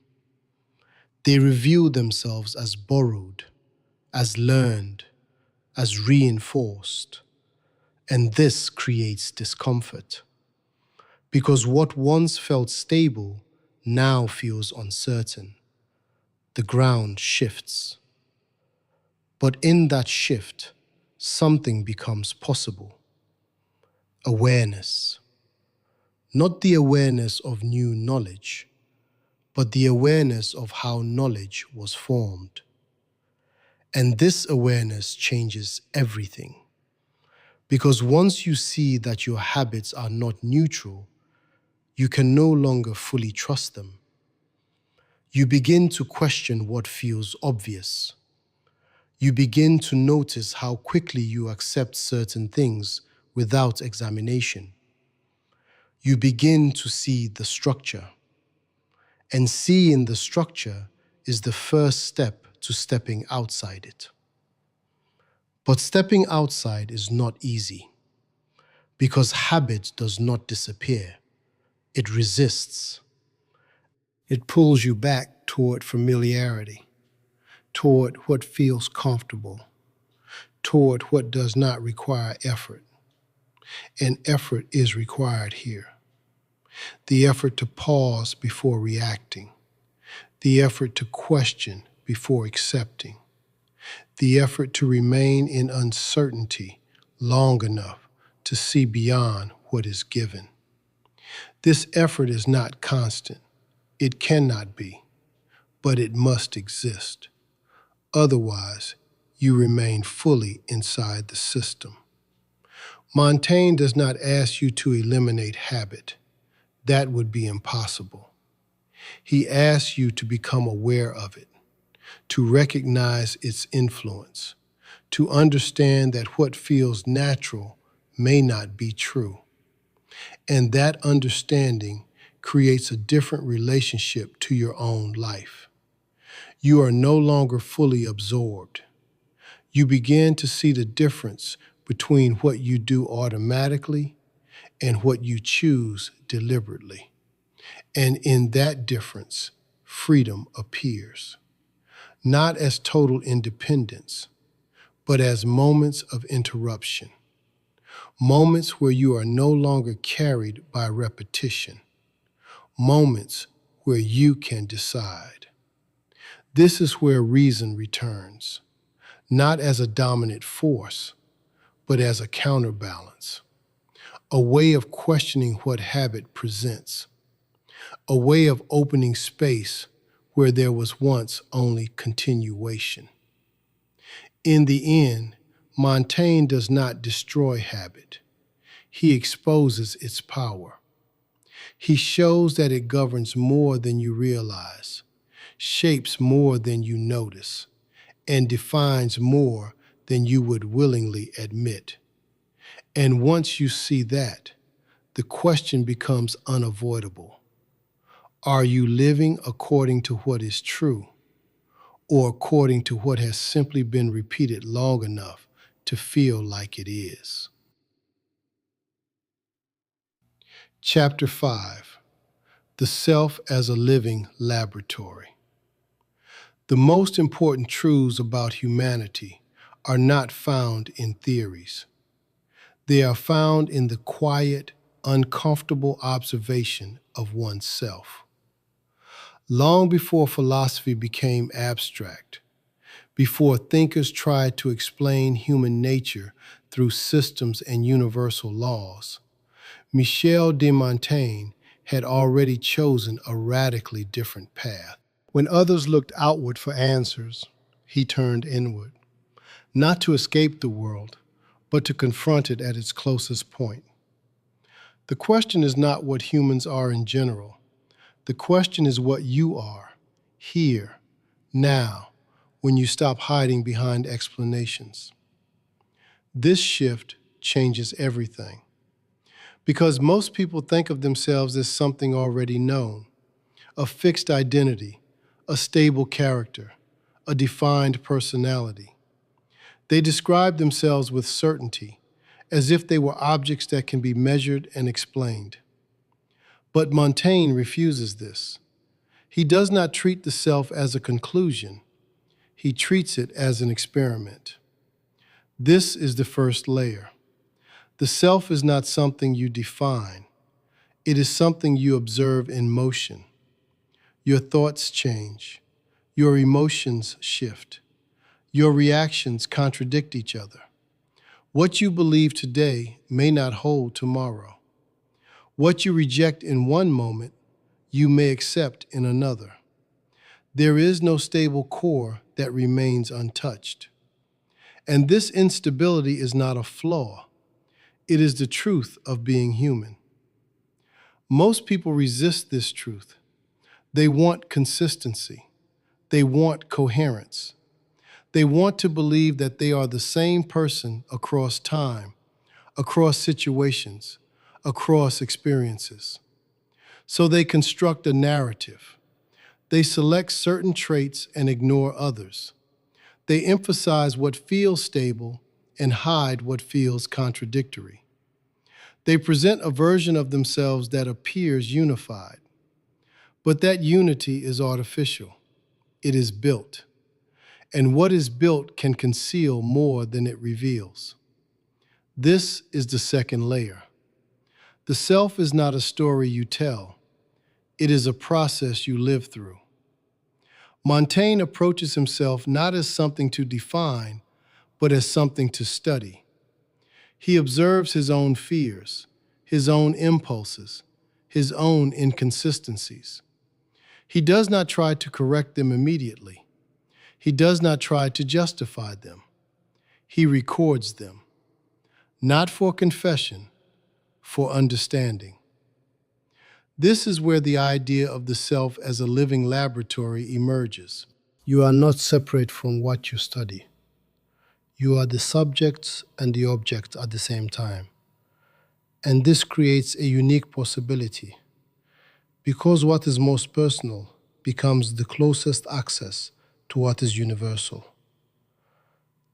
They reveal themselves as borrowed, as learned, as reinforced. And this creates discomfort, because what once felt stable now feels uncertain. The ground shifts. But in that shift, something becomes possible. Awareness. Not the awareness of new knowledge, but the awareness of how knowledge was formed. And this awareness changes everything. Because once you see that your habits are not neutral, you can no longer fully trust them. You begin to question what feels obvious. You begin to notice how quickly you accept certain things without examination. You begin to see the structure. And seeing the structure is the first step to stepping outside it. But stepping outside is not easy, because habit does not disappear. It resists. It pulls you back toward familiarity, toward what feels comfortable, toward what does not require effort. And effort is required here. The effort to pause before reacting, the effort to question before accepting, the effort to remain in uncertainty long enough to see beyond what is given. This effort is not constant. It cannot be, but it must exist. Otherwise, you remain fully inside the system. Montaigne does not ask you to eliminate habit. That would be impossible. He asks you to become aware of it, to recognize its influence, to understand that what feels natural may not be true. And that understanding creates a different relationship to your own life. You are no longer fully absorbed. You begin to see the difference between what you do automatically and what you choose deliberately. And in that difference, freedom appears, not as total independence, but as moments of interruption, moments where you are no longer carried by repetition, moments where you can decide. This is where reason returns, not as a dominant force, but as a counterbalance, a way of questioning what habit presents, a way of opening space where there was once only continuation. In the end, Montaigne does not destroy habit. He exposes its power. He shows that it governs more than you realize, shapes more than you notice, and defines more than you would willingly admit. And once you see that, the question becomes unavoidable. Are you living according to what is true, or according to what has simply been repeated long enough to feel like it is? Chapter 5: The Self as a Living Laboratory. The most important truths about humanity are not found in theories. They are found in the quiet, uncomfortable observation of oneself. Long before philosophy became abstract, before thinkers tried to explain human nature through systems and universal laws, Michel de Montaigne had already chosen a radically different path. When others looked outward for answers, he turned inward, not to escape the world, but to confront it at its closest point. The question is not what humans are in general. The question is what you are, here, now, when you stop hiding behind explanations. This shift changes everything. Because most people think of themselves as something already known, a fixed identity, a stable character, a defined personality. They describe themselves with certainty, as if they were objects that can be measured and explained. But Montaigne refuses this. He does not treat the self as a conclusion. He treats it as an experiment. This is the first layer. The self is not something you define. It is something you observe in motion. Your thoughts change. Your emotions shift. Your reactions contradict each other. What you believe today may not hold tomorrow. What you reject in one moment, you may accept in another. There is no stable core that remains untouched. And this instability is not a flaw. It is the truth of being human. Most people resist this truth. They want consistency. They want coherence. They want to believe that they are the same person across time, across situations, across experiences. So they construct a narrative. They select certain traits and ignore others. They emphasize what feels stable and hide what feels contradictory. They present a version of themselves that appears unified. But that unity is artificial. It is built. And what is built can conceal more than it reveals. This is the second layer. The self is not a story you tell. It is a process you live through. Montaigne approaches himself not as something to define, but as something to study. He observes his own fears, his own impulses, his own inconsistencies. He does not try to correct them immediately. He does not try to justify them. He records them, not for confession, for understanding. This is where the idea of the self as a living laboratory emerges. You are not separate from what you study. You are the subjects and the objects at the same time. And this creates a unique possibility, because what is most personal becomes the closest access to what is universal.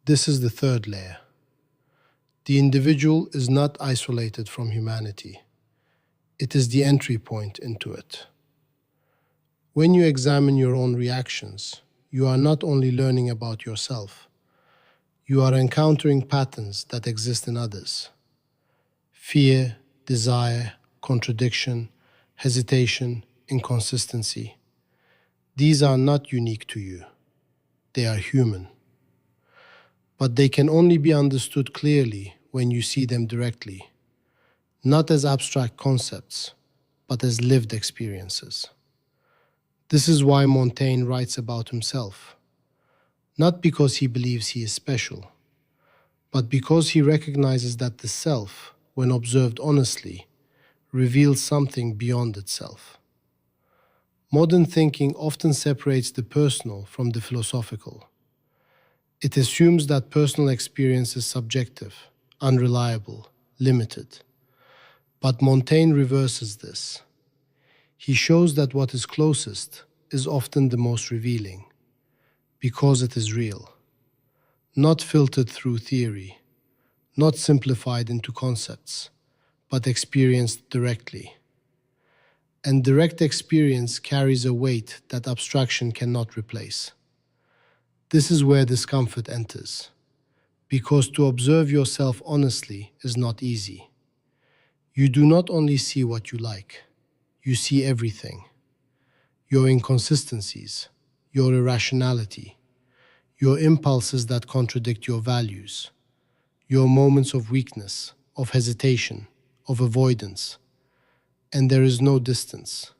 This is the third layer. The individual is not isolated from humanity. It is the entry point into it. When you examine your own reactions, you are not only learning about yourself, you are encountering patterns that exist in others. Fear, desire, contradiction, hesitation, inconsistency. These are not unique to you. They are human. But they can only be understood clearly when you see them directly, not as abstract concepts, but as lived experiences. This is why Montaigne writes about himself, not because he believes he is special, but because he recognizes that the self, when observed honestly, reveals something beyond itself. Modern thinking often separates the personal from the philosophical. It assumes that personal experience is subjective, unreliable, limited. But Montaigne reverses this. He shows that what is closest is often the most revealing, because it is real, not filtered through theory, not simplified into concepts, but experienced directly. And direct experience carries a weight that abstraction cannot replace. This is where discomfort enters, because to observe yourself honestly is not easy. You do not only see what you like, you see everything. Your inconsistencies, your irrationality, your impulses that contradict your values, your moments of weakness, of hesitation, of avoidance. And there is no distance.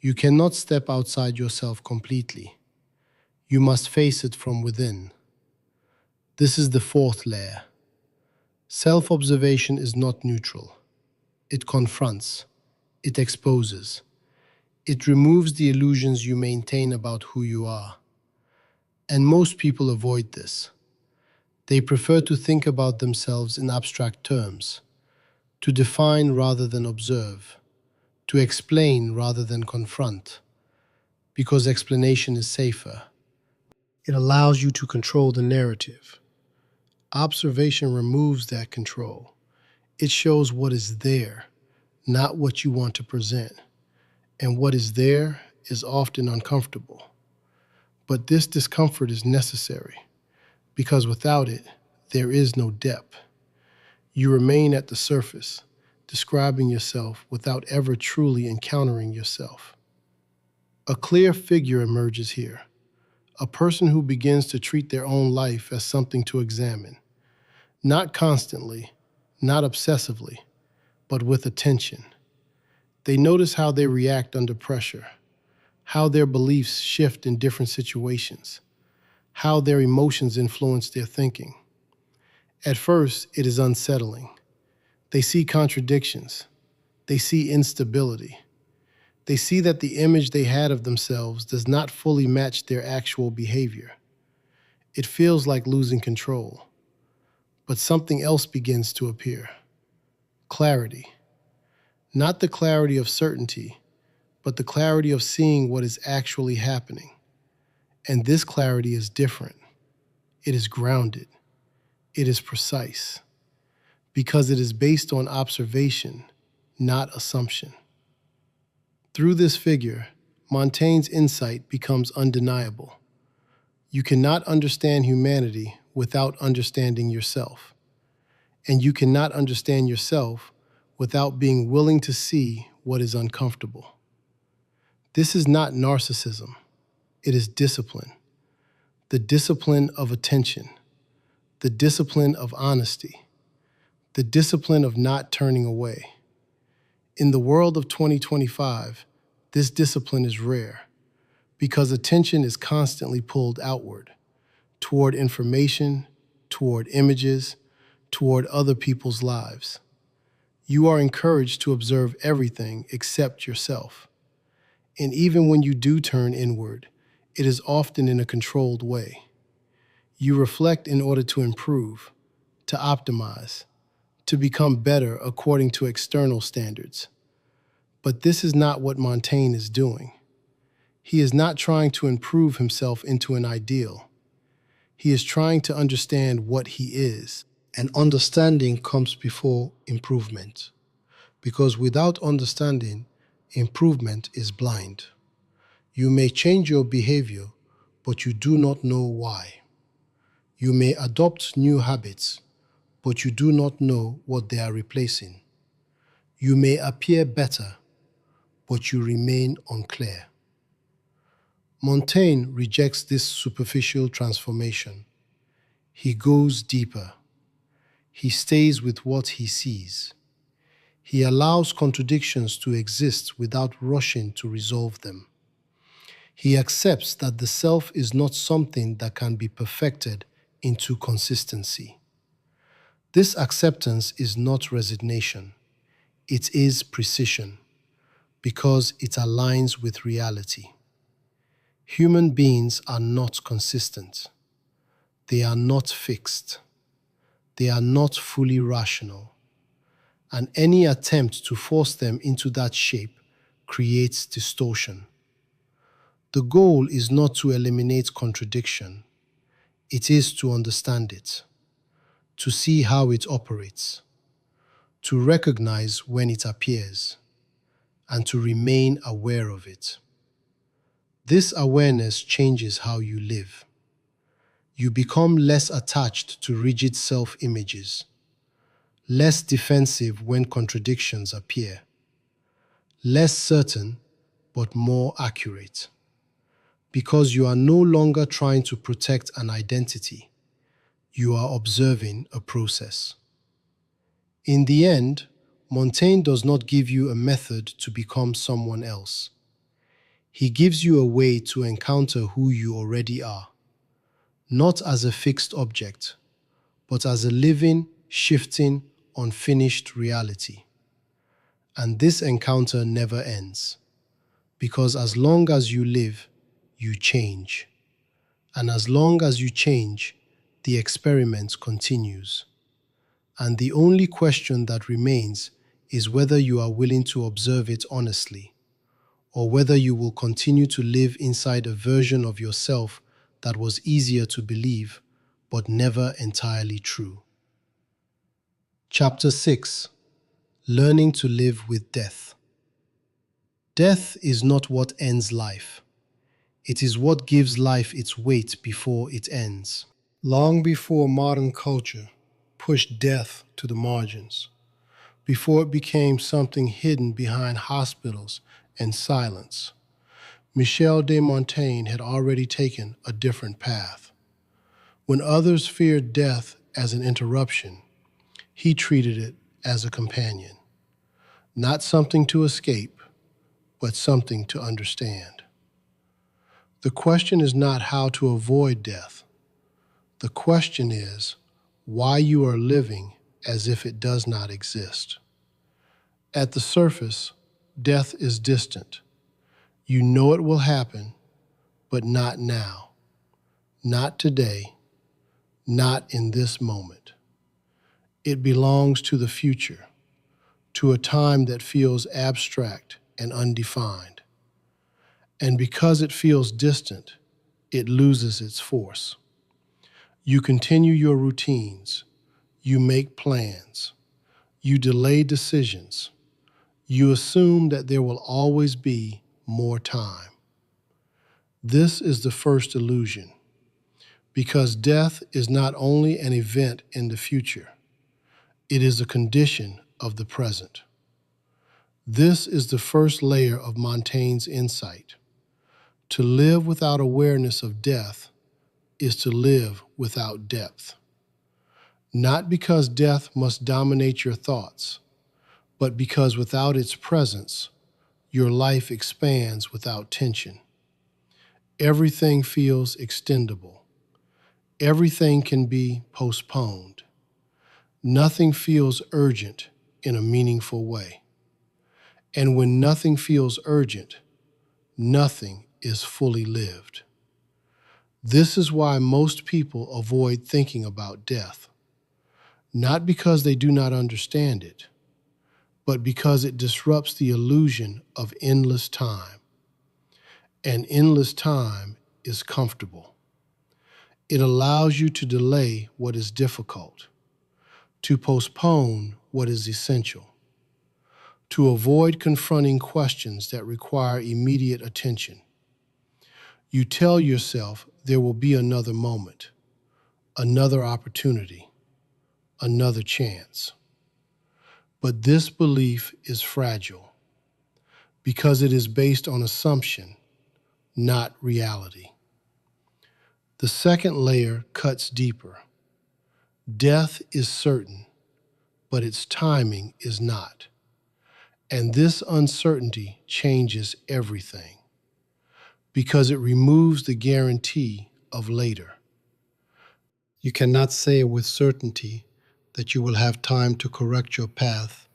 You cannot step outside yourself completely. You must face it from within. This is the fourth layer. Self-observation is not neutral. It confronts. It exposes. It removes the illusions you maintain about who you are. And most people avoid this. They prefer to think about themselves in abstract terms, to define rather than observe, to explain rather than confront, because explanation is safer. It allows you to control the narrative. Observation removes that control. It shows what is there, not what you want to present. And what is there is often uncomfortable. But this discomfort is necessary, because without it, there is no depth. You remain at the surface, describing yourself without ever truly encountering yourself. A clear figure emerges here, a person who begins to treat their own life as something to examine, not constantly, not obsessively, but with attention. They notice how they react under pressure, how their beliefs shift in different situations, how their emotions influence their thinking. At first, it is unsettling. They see contradictions. They see instability. They see that the image they had of themselves does not fully match their actual behavior. It feels like losing control. But something else begins to appear. Clarity. Not the clarity of certainty, but the clarity of seeing what is actually happening. And this clarity is different. It is grounded. It is precise. Because it is based on observation, not assumption. Through this figure, Montaigne's insight becomes undeniable. You cannot understand humanity without understanding yourself. And you cannot understand yourself without being willing to see what is uncomfortable. This is not narcissism. It is discipline. The discipline of attention. The discipline of honesty. The discipline of not turning away. In the world of 2025, this discipline is rare because attention is constantly pulled outward, toward information, toward images, toward other people's lives. You are encouraged to observe everything except yourself. And even when you do turn inward, it is often in a controlled way. You reflect in order to improve, to optimize, to become better according to external standards. But this is not what Montaigne is doing. He is not trying to improve himself into an ideal. He is trying to understand what he is. And understanding comes before improvement. Because without understanding, improvement is blind. You may change your behavior, but you do not know why. You may adopt new habits, but you do not know what they are replacing. You may appear better, but you remain unclear. Montaigne rejects this superficial transformation. He goes deeper. He stays with what he sees. He allows contradictions to exist without rushing to resolve them. He accepts that the self is not something that can be perfected into consistency. This acceptance is not resignation, it is precision, because it aligns with reality. Human beings are not consistent. They are not fixed. They are not fully rational. And any attempt to force them into that shape creates distortion. The goal is not to eliminate contradiction. It is to understand it, to see how it operates, to recognize when it appears, and to remain aware of it. This awareness changes how you live. You become less attached to rigid self-images, less defensive when contradictions appear, less certain but more accurate, because you are no longer trying to protect an identity, you are observing a process. In the end, Montaigne does not give you a method to become someone else. He gives you a way to encounter who you already are, not as a fixed object, but as a living, shifting, unfinished reality. And this encounter never ends, because as long as you live, you change. And as long as you change, the experiment continues. And the only question that remains is whether you are willing to observe it honestly, or whether you will continue to live inside a version of yourself that was easier to believe, but never entirely true. Chapter 6: Learning to Live with Death. Death is not what ends life. It is what gives life its weight before it ends. Long before modern culture pushed death to the margins, before it became something hidden behind hospitals and silence, Michel de Montaigne had already taken a different path. When others feared death as an interruption, he treated it as a companion, not something to escape, but something to understand. The question is not how to avoid death. The question is why you are living as if it does not exist. At the surface, death is distant. You know it will happen, but not now, not today, not in this moment. It belongs to the future, to a time that feels abstract and undefined. And because it feels distant, it loses its force. You continue your routines, you make plans, you delay decisions, you assume that there will always be more time. This is the first illusion, because death is not only an event in the future, it is a condition of the present. This is the first layer of Montaigne's insight. To live without awareness of death is to live without depth. Not because death must dominate your thoughts, but because without its presence, your life expands without tension. Everything feels extendable. Everything can be postponed. Nothing feels urgent in a meaningful way. And when nothing feels urgent, nothing is fully lived. This is why most people avoid thinking about death, not because they do not understand it, but because it disrupts the illusion of endless time. And endless time is comfortable. It allows you to delay what is difficult, to postpone what is essential, to avoid confronting questions that require immediate attention. You tell yourself there will be another moment, another opportunity, another chance. But this belief is fragile because it is based on assumption, not reality. The second layer cuts deeper. Death is certain, but its timing is not. And this uncertainty changes everything because it removes the guarantee of later. You cannot say with certainty that you will have time to correct your path,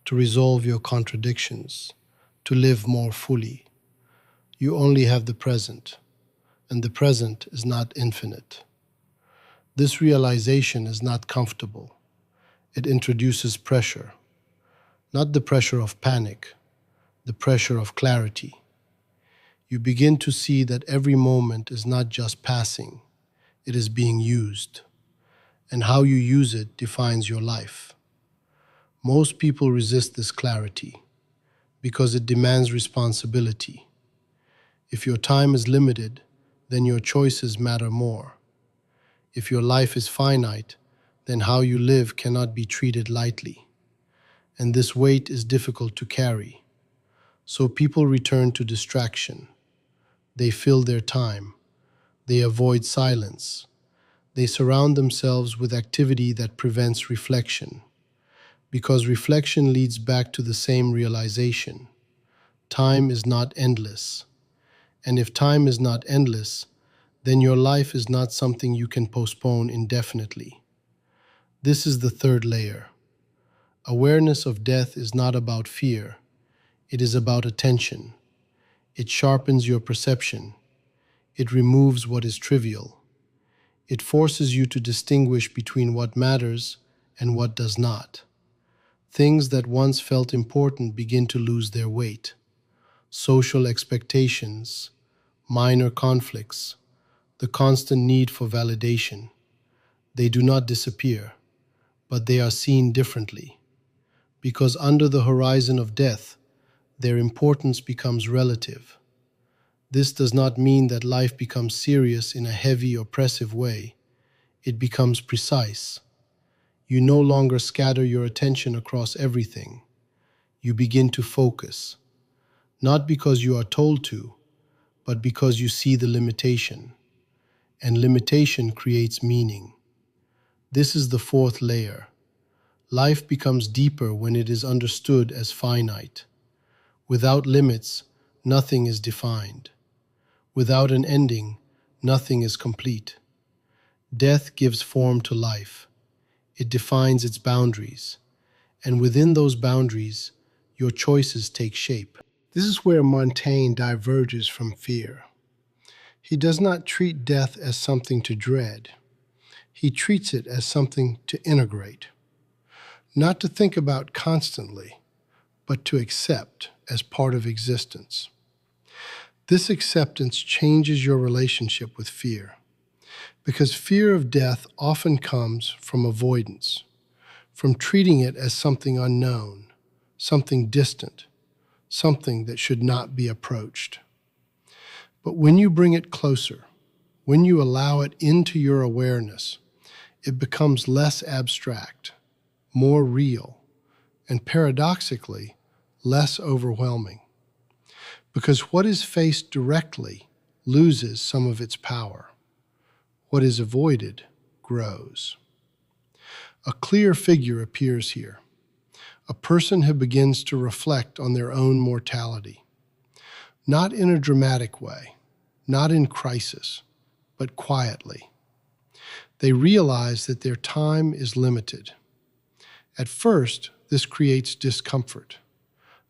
to resolve your contradictions, to live more fully. You only have the present, and the present is not infinite. This realization is not comfortable. It introduces pressure, not the pressure of panic, the pressure of clarity. You begin to see that every moment is not just passing, it is being used, and how you use it defines your life. Most people resist this clarity because it demands responsibility. If your time is limited, then your choices matter more. If your life is finite, then how you live cannot be treated lightly. And this weight is difficult to carry. So people return to distraction. They fill their time. They avoid silence. They surround themselves with activity that prevents reflection. Because reflection leads back to the same realization. Time is not endless. And if time is not endless, then your life is not something you can postpone indefinitely. This is the third layer. Awareness of death is not about fear. It is about attention. It sharpens your perception. It removes what is trivial. It forces you to distinguish between what matters and what does not. Things that once felt important begin to lose their weight. Social expectations, minor conflicts, the constant need for validation. They do not disappear, but they are seen differently. Because under the horizon of death, their importance becomes relative. This does not mean that life becomes serious in a heavy, oppressive way. It becomes precise. You no longer scatter your attention across everything. You begin to focus, not because you are told to, but because you see the limitation. And limitation creates meaning. This is the fourth layer. Life becomes deeper when it is understood as finite. Without limits, nothing is defined. Without an ending, nothing is complete. Death gives form to life. It defines its boundaries. And within those boundaries, your choices take shape. This is where Montaigne diverges from fear. He does not treat death as something to dread. He treats it as something to integrate. Not to think about constantly, but to accept as part of existence. This acceptance changes your relationship with fear, because fear of death often comes from avoidance, from treating it as something unknown, something distant, something that should not be approached. But when you bring it closer, when you allow it into your awareness, it becomes less abstract, more real, and paradoxically, less overwhelming. Because what is faced directly loses some of its power. What is avoided grows. A clear figure appears here, a person who begins to reflect on their own mortality, not in a dramatic way, not in crisis, but quietly. They realize that their time is limited. At first, this creates discomfort.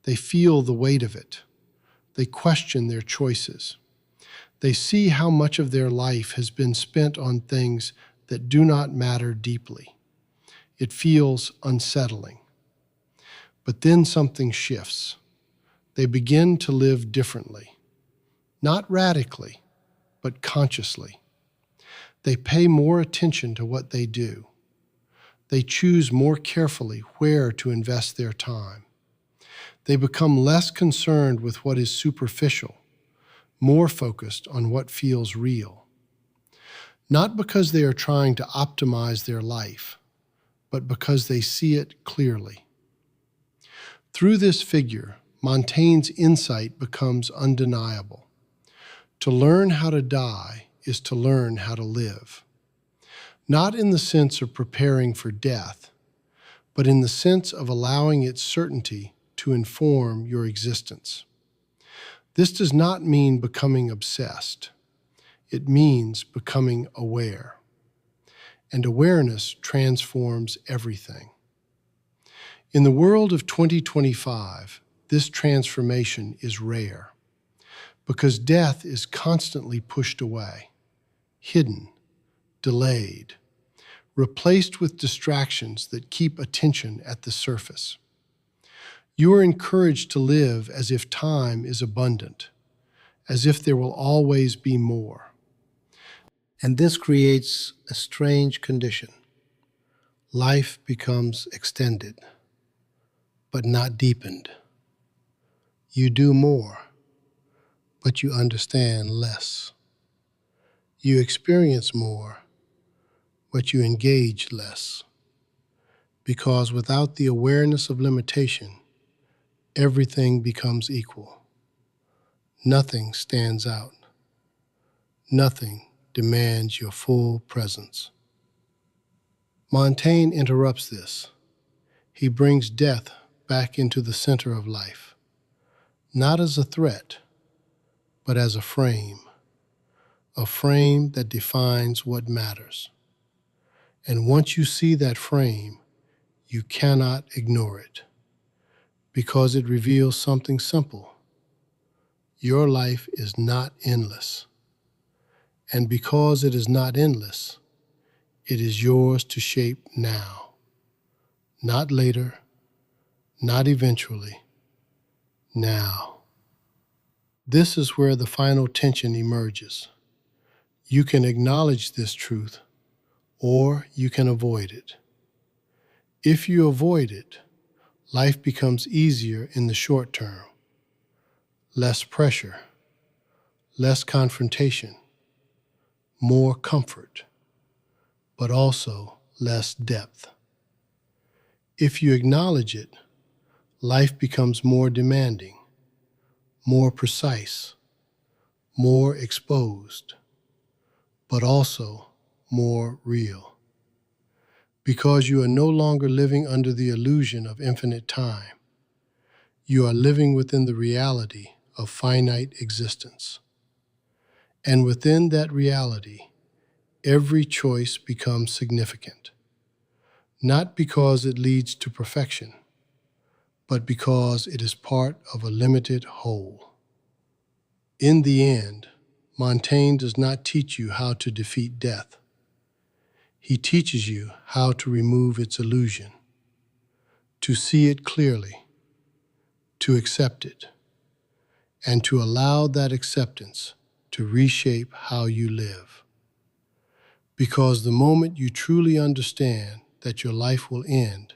They feel the weight of it. They question their choices. They see how much of their life has been spent on things that do not matter deeply. It feels unsettling. But then something shifts. They begin to live differently. Not radically, but consciously. They pay more attention to what they do. They choose more carefully where to invest their time. They become less concerned with what is superficial, more focused on what feels real. Not because they are trying to optimize their life, but because they see it clearly. Through this figure, Montaigne's insight becomes undeniable. To learn how to die is to learn how to live. Not in the sense of preparing for death, but in the sense of allowing its certainty to inform your existence. This does not mean becoming obsessed. It means becoming aware. And awareness transforms everything. In the world of 2025, this transformation is rare because death is constantly pushed away, hidden, delayed, replaced with distractions that keep attention at the surface. You are encouraged to live as if time is abundant, as if there will always be more. And this creates a strange condition. Life becomes extended, but not deepened. You do more, but you understand less. You experience more, but you engage less. Because without the awareness of limitation, everything becomes equal. Nothing stands out. Nothing demands your full presence. Montaigne interrupts this. He brings death back into the center of life, not as a threat, but as a frame that defines what matters. And once you see that frame, you cannot ignore it, because it reveals something simple. Your life is not endless. And because it is not endless, it is yours to shape now. Not later, not eventually, now. This is where the final tension emerges. You can acknowledge this truth, or you can avoid it. If you avoid it, life becomes easier in the short term. Less pressure, less confrontation, more comfort, but also less depth. If you acknowledge it, life becomes more demanding, more precise, more exposed, but also more real. Because you are no longer living under the illusion of infinite time. You are living within the reality of finite existence. And within that reality, every choice becomes significant, not because it leads to perfection, but because it is part of a limited whole. In the end, Montaigne does not teach you how to defeat death. He teaches you how to remove its illusion, to see it clearly, to accept it, and to allow that acceptance to reshape how you live. Because the moment you truly understand that your life will end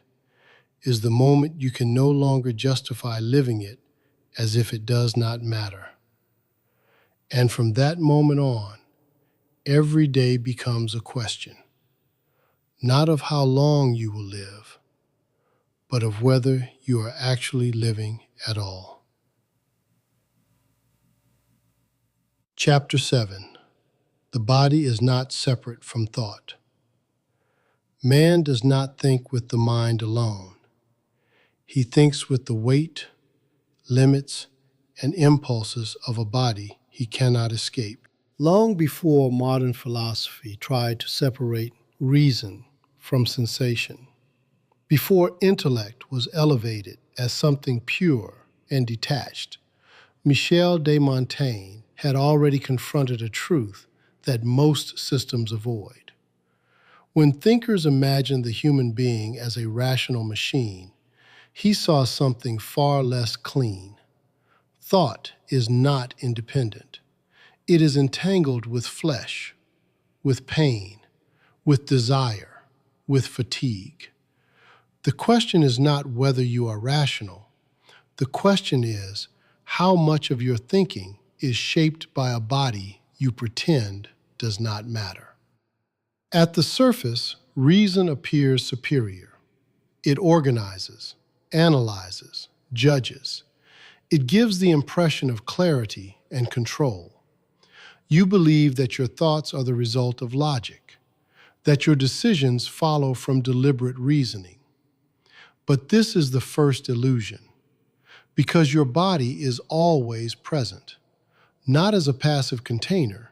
is the moment you can no longer justify living it as if it does not matter. And from that moment on, every day becomes a question, not of how long you will live, but of whether you are actually living at all. Chapter 7. The body is not separate from thought. Man does not think with the mind alone. He thinks with the weight, limits, and impulses of a body he cannot escape. Long before modern philosophy tried to separate reason from sensation, before intellect was elevated as something pure and detached, Michel de Montaigne had already confronted a truth that most systems avoid. When thinkers imagined the human being as a rational machine, he saw something far less clean. Thought is not independent. It is entangled with flesh, with pain, with desire, with fatigue. The question is not whether you are rational. The question is how much of your thinking is shaped by a body you pretend does not matter. At the surface, reason appears superior. It organizes, analyzes, judges. It gives the impression of clarity and control. You believe that your thoughts are the result of logic, that your decisions follow from deliberate reasoning. But this is the first illusion. because your body is always present, not as a passive container,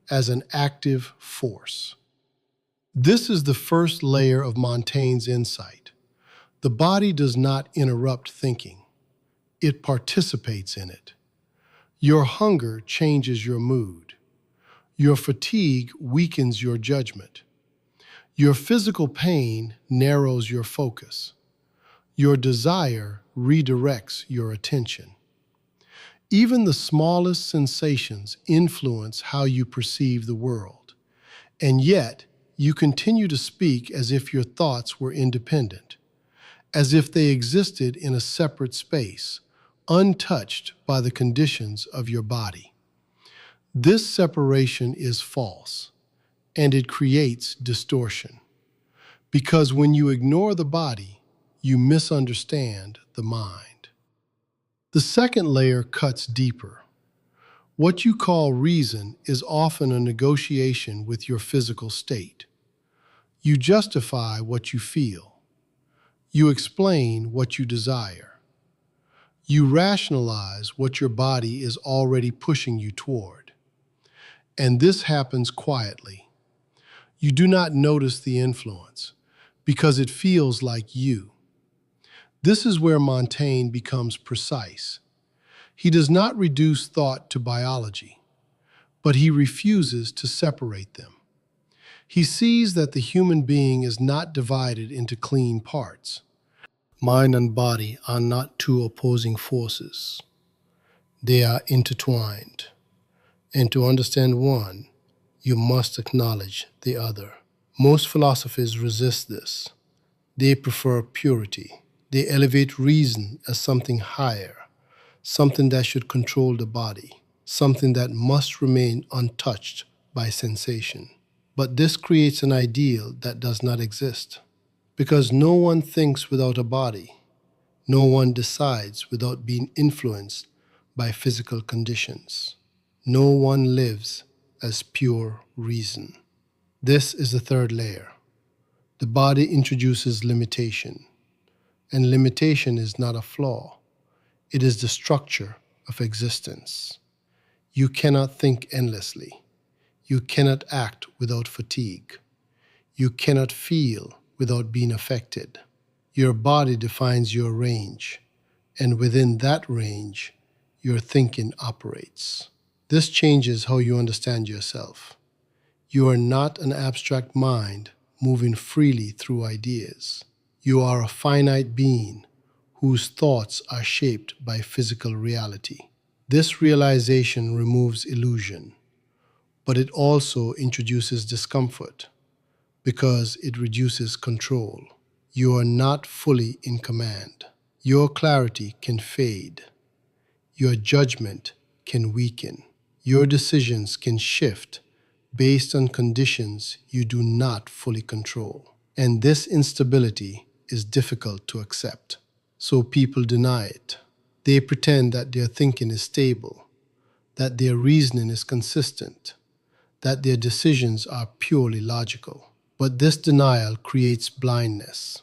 as an active force. This is the first layer of Montaigne's insight. The body does not interrupt thinking. It participates in it. Your hunger changes your mood. Your fatigue weakens your judgment. Your physical pain narrows your focus. Your desire redirects your attention. Even the smallest sensations influence how you perceive the world, and yet you continue to speak as if your thoughts were independent, as if they existed in a separate space, untouched by the conditions of your body. This separation is false, and it creates distortion, because when you ignore the body, you misunderstand the mind. The second layer cuts deeper. What you call reason is often a negotiation with your physical state. You justify what you feel. You explain what you desire. You rationalize what your body is already pushing you toward. And this happens quietly. You do not notice the influence because it feels like you. This is where Montaigne becomes precise. He does not reduce thought to biology, but he refuses to separate them. He sees that the human being is not divided into clean parts. Mind and body are not two opposing forces. They are intertwined. And to understand one, you must acknowledge the other. Most philosophies resist this. They prefer purity. They elevate reason as something higher, something that should control the body, something that must remain untouched by sensation. But this creates an ideal that does not exist, because no one thinks without a body. No one decides without being influenced by physical conditions. No one lives as pure reason. This is the third layer. The body introduces limitation, and limitation is not a flaw. It is the structure of existence. You cannot think endlessly. You cannot act without fatigue. You cannot feel without being affected. Your body defines your range, and within that range, your thinking operates. This changes how you understand yourself. You are not an abstract mind moving freely through ideas. You are a finite being whose thoughts are shaped by physical reality. This realization removes illusion, but it also introduces discomfort because it reduces control. You are not fully in command. Your clarity can fade. Your judgment can weaken. Your decisions can shift based on conditions you do not fully control. And this instability is difficult to accept. So people deny it. They pretend that their thinking is stable, that their reasoning is consistent, that their decisions are purely logical. But this denial creates blindness,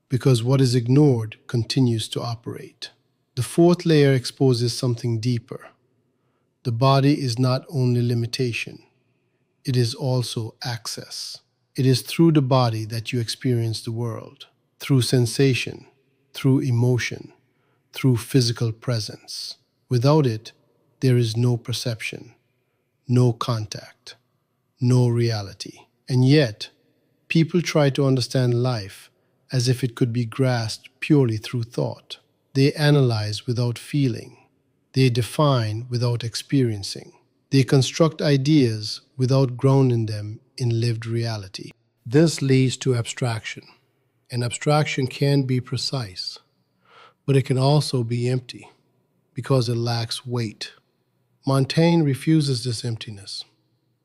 because what is ignored continues to operate. The fourth layer exposes something deeper. The body is not only limitation, it is also access. It is through the body that you experience the world, through sensation, through emotion, through physical presence. Without it, there is no perception, no contact, no reality. And yet, people try to understand life as if it could be grasped purely through thought. They analyze without feeling. They define without experiencing. They construct ideas without grounding them in lived reality. This leads to abstraction. And abstraction can be precise, but it can also be empty because it lacks weight. Montaigne refuses this emptiness.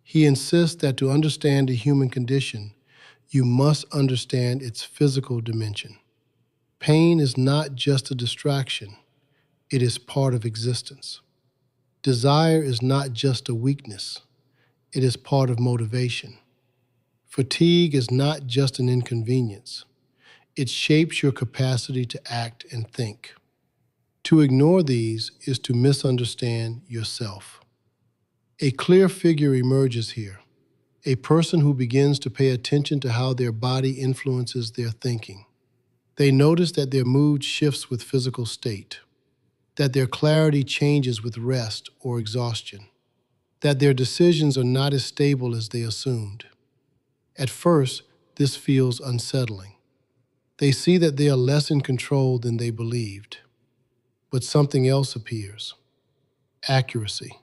He insists that to understand the human condition, you must understand its physical dimension. Pain is not just a distraction, it is part of existence. Desire is not just a weakness, it is part of motivation. Fatigue is not just an inconvenience, it shapes your capacity to act and think. To ignore these is to misunderstand yourself. A clear figure emerges here, a person who begins to pay attention to how their body influences their thinking. They notice that their mood shifts with physical state, that their clarity changes with rest or exhaustion, that their decisions are not as stable as they assumed. At first, this feels unsettling. They see that they are less in control than they believed. But something else appears: accuracy.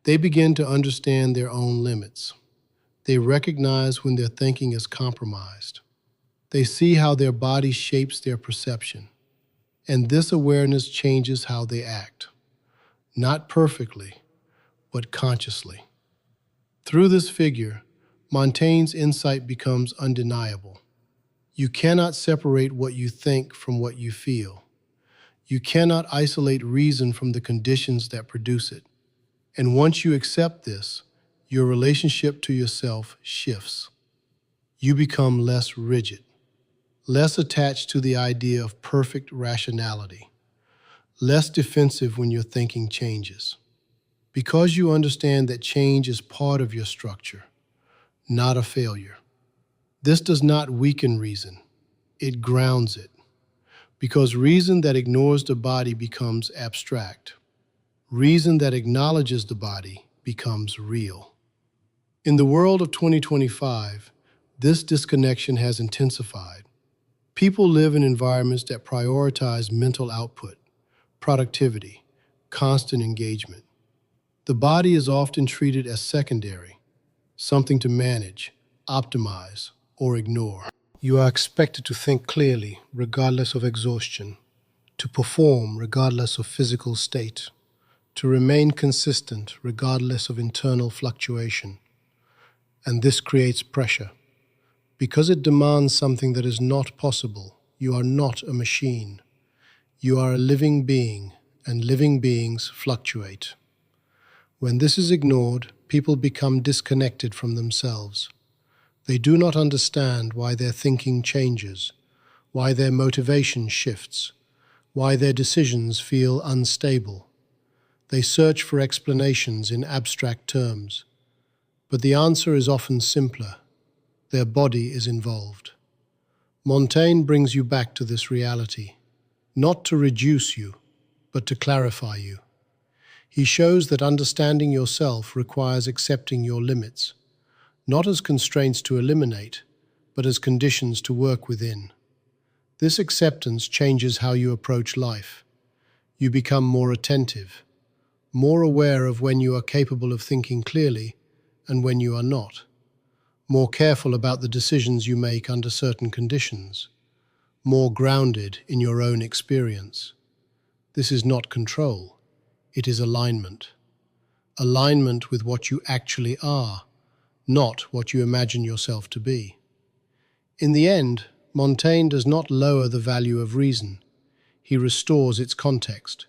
They begin to understand their own limits. They recognize when their thinking is compromised. They see how their body shapes their perception. And this awareness changes how they act. Not perfectly, but consciously. Through this figure, Montaigne's insight becomes undeniable. You cannot separate what you think from what you feel. You cannot isolate reason from the conditions that produce it. And once you accept this, your relationship to yourself shifts. You become less rigid, less attached to the idea of perfect rationality, less defensive when your thinking changes. Because you understand that change is part of your structure, not a failure. This does not weaken reason, it grounds it. Because reason that ignores the body becomes abstract. Reason that acknowledges the body becomes real. In the world of 2025, this disconnection has intensified. People live in environments that prioritize mental output, productivity, constant engagement. The body is often treated as secondary, something to manage, optimize, or ignore. You are expected to think clearly, regardless of exhaustion, to perform regardless of physical state, to remain consistent regardless of internal fluctuation. And this creates pressure. Because it demands something that is not possible, you are not a machine. You are a living being, and living beings fluctuate. When this is ignored, people become disconnected from themselves. They do not understand why their thinking changes, why their motivation shifts, why their decisions feel unstable. They search for explanations in abstract terms. But the answer is often simpler. Their body is involved. Montaigne brings you back to this reality, not to reduce you, but to clarify you. He shows that understanding yourself requires accepting your limits, not as constraints to eliminate, but as conditions to work within. This acceptance changes how you approach life. You become more attentive, more aware of when you are capable of thinking clearly and when you are not, more careful about the decisions you make under certain conditions, more grounded in your own experience. This is not control, it is alignment. Alignment with what you actually are, not what you imagine yourself to be. In the end, Montaigne does not lower the value of reason. He restores its context.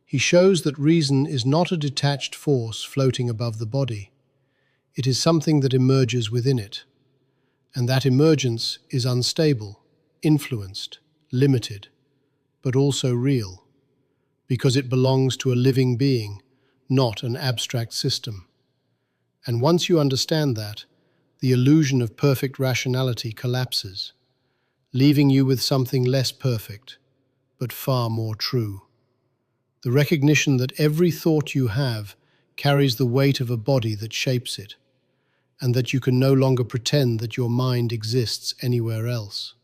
He shows that reason is not a detached force floating above the body. It is something that emerges within it. And that emergence is unstable, influenced, limited, but also real, because it belongs to a living being, not an abstract system. And once you understand that, the illusion of perfect rationality collapses, leaving you with something less perfect, but far more true. The recognition that every thought you have carries the weight of a body that shapes it, and that you can no longer pretend that your mind exists anywhere else.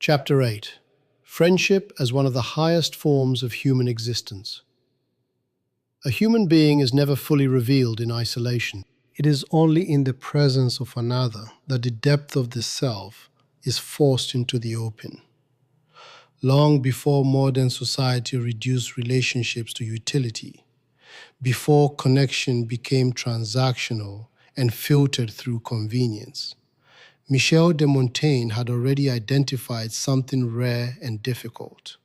Chapter 8. Friendship as one of the highest forms of human existence. A human being is never fully revealed in isolation. It is only in the presence of another that the depth of the self is forced into the open. Long before modern society reduced relationships to utility, before connection became transactional and filtered through convenience, Michel de Montaigne had already identified something rare and difficult.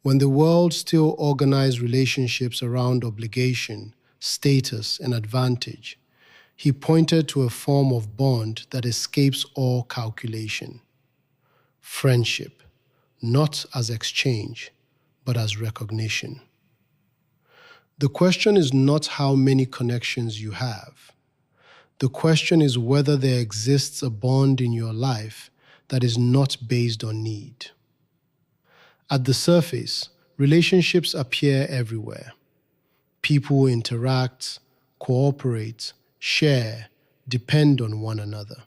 When the world still organized relationships around obligation, status, and advantage, he pointed to a form of bond that escapes all calculation. Friendship, not as exchange, but as recognition. The question is not how many connections you have. The question is whether there exists a bond in your life that is not based on need. At the surface, relationships appear everywhere. People interact, cooperate, share, depend on one another.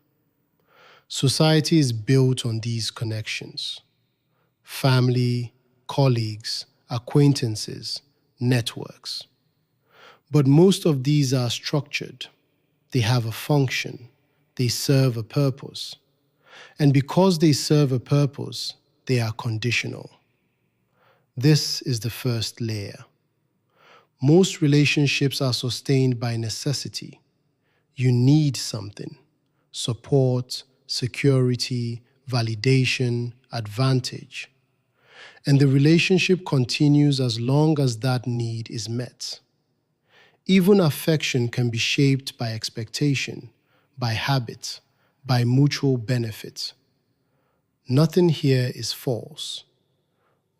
Society is built on these connections. Family, colleagues, acquaintances, networks. But most of these are structured. They have a function. They serve a purpose. And because they serve a purpose, they are conditional. This is the first layer. Most relationships are sustained by necessity. You need something: support, security, validation, advantage. And the relationship continues as long as that need is met. Even affection can be shaped by expectation, by habit, by mutual benefit. Nothing here is false,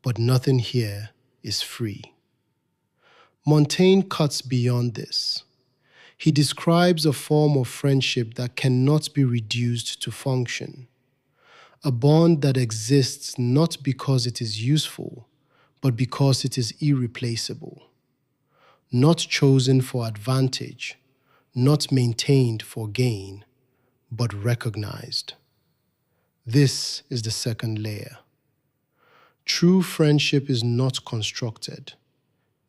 but nothing here is free. Montaigne cuts beyond this. He describes a form of friendship that cannot be reduced to function, a bond that exists not because it is useful, but because it is irreplaceable, not chosen for advantage, not maintained for gain, but recognized. This is the second layer. True friendship is not constructed.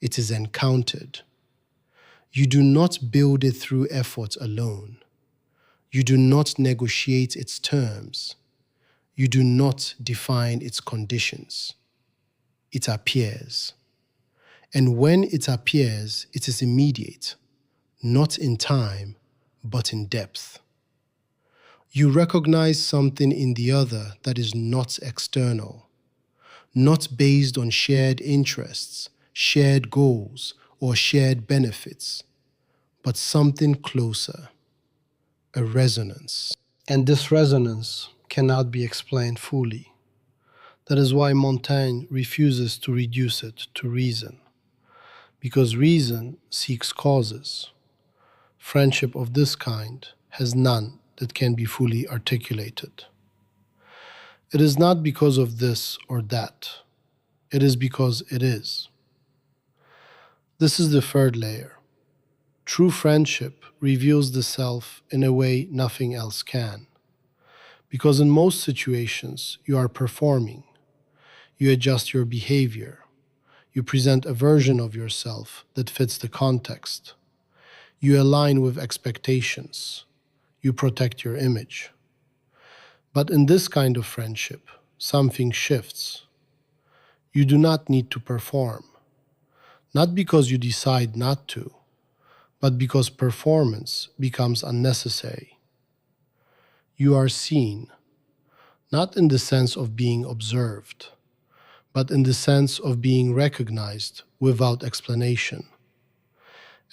It is encountered. You do not build it through effort alone. You do not negotiate its terms. You do not define its conditions. It appears. And when it appears, it is immediate, not in time, but in depth. You recognize something in the other that is not external, not based on shared interests, shared goals, or shared benefits, but something closer, a resonance. And this resonance cannot be explained fully. That is why Montaigne refuses to reduce it to reason, because reason seeks causes. Friendship of this kind has none that can be fully articulated. It is not because of this or that. It is because it is. This is the third layer. True friendship reveals the self in a way nothing else can. Because in most situations, you are performing. You adjust your behavior. You present a version of yourself that fits the context. You align with expectations. You protect your image. But in this kind of friendship, something shifts. You do not need to perform. Not because you decide not to, but because performance becomes unnecessary. You are seen, not in the sense of being observed, but in the sense of being recognized without explanation.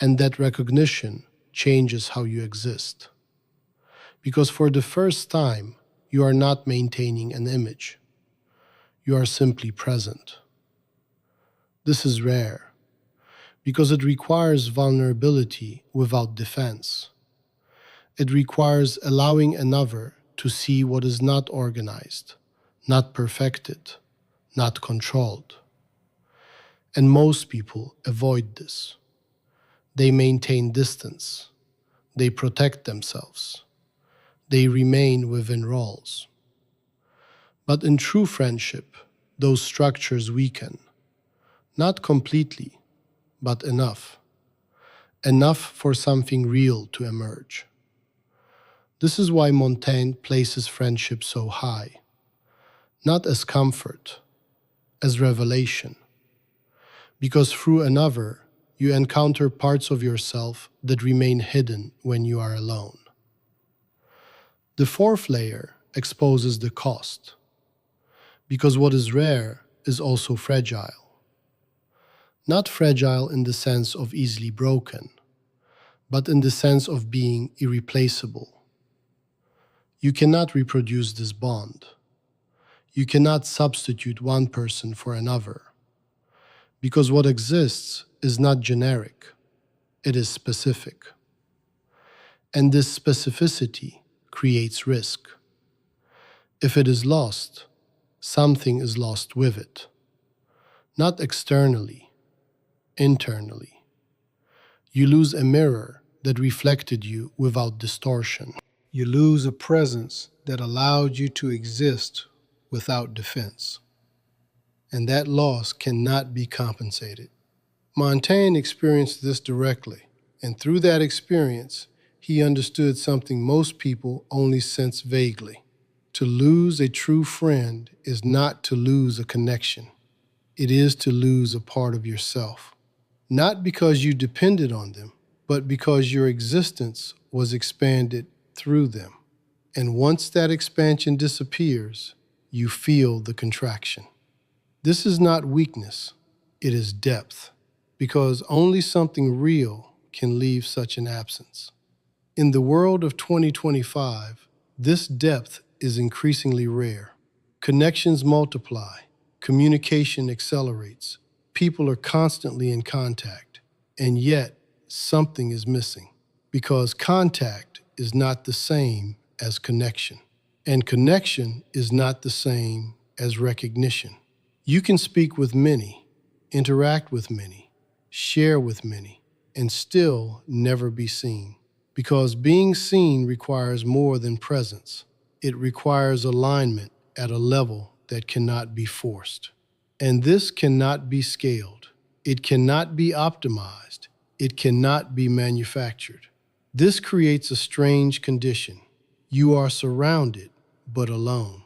And that recognition changes how you exist. Because for the first time, you are not maintaining an image. You are simply present. This is rare, because it requires vulnerability without defense. It requires allowing another to see what is not organized, not perfected, not controlled. And most people avoid this. They maintain distance. They protect themselves. They remain within roles. But in true friendship, those structures weaken. Not completely, but enough. Enough for something real to emerge. This is why Montaigne places friendship so high. Not as comfort, as revelation. Because through another, you encounter parts of yourself that remain hidden when you are alone. The fourth layer exposes the cost. Because what is rare is also fragile. Not fragile in the sense of easily broken, but in the sense of being irreplaceable. You cannot reproduce this bond. You cannot substitute one person for another. Because what exists is not generic, it is specific. And this specificity creates risk. If it is lost, something is lost with it. Not externally, internally. You lose a mirror that reflected you without distortion. You lose a presence that allowed you to exist without defense. And that loss cannot be compensated. Montaigne experienced this directly, and through that experience, he understood something most people only sense vaguely. To lose a true friend is not to lose a connection. It is to lose a part of yourself. Not because you depended on them, but because your existence was expanded through them. And once that expansion disappears, you feel the contraction. This is not weakness, it is depth, because only something real can leave such an absence. In the world of 2025, this depth is increasingly rare. Connections multiply, communication accelerates, people are constantly in contact, and yet something is missing, because contact is not the same as connection, and connection is not the same as recognition. You can speak with many, interact with many, share with many, and still never be seen. Because being seen requires more than presence. It requires alignment at a level that cannot be forced. And this cannot be scaled. It cannot be optimized. It cannot be manufactured. This creates a strange condition. You are surrounded, but alone.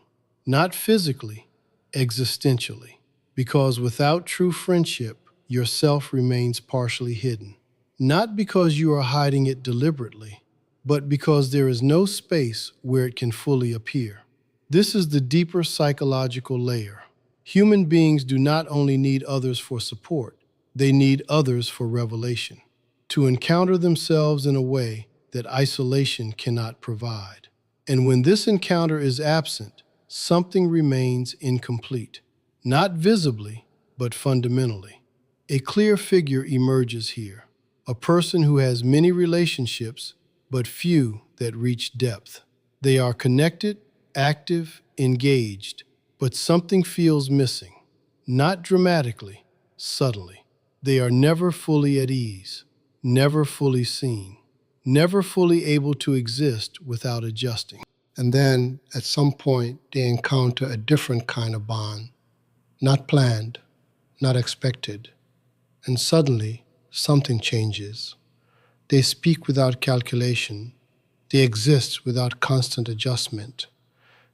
Not physically, existentially. Because without true friendship, yourself remains partially hidden. Not because you are hiding it deliberately, but because there is no space where it can fully appear. This is the deeper psychological layer. Human beings do not only need others for support, they need others for revelation, to encounter themselves in a way that isolation cannot provide. And when this encounter is absent, something remains incomplete, not visibly, but fundamentally. A clear figure emerges here. A person who has many relationships, but few that reach depth. They are connected, active, engaged, but something feels missing. Not dramatically, subtly. They are never fully at ease, never fully seen, never fully able to exist without adjusting. And then, at some point, they encounter a different kind of bond, not planned, not expected, and suddenly, something changes. They speak without calculation. They exist without constant adjustment.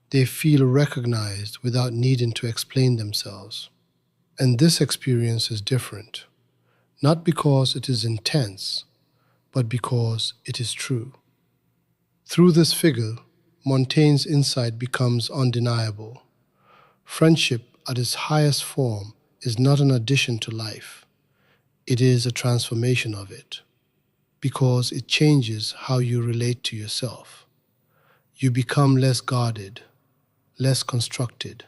They feel recognized without needing to explain themselves. And this experience is different, not because it is intense, but because it is true. Through this figure, Montaigne's insight becomes undeniable. Friendship at its highest form is not an addition to life. It is a transformation of it, because it changes how you relate to yourself. You become less guarded, less constructed,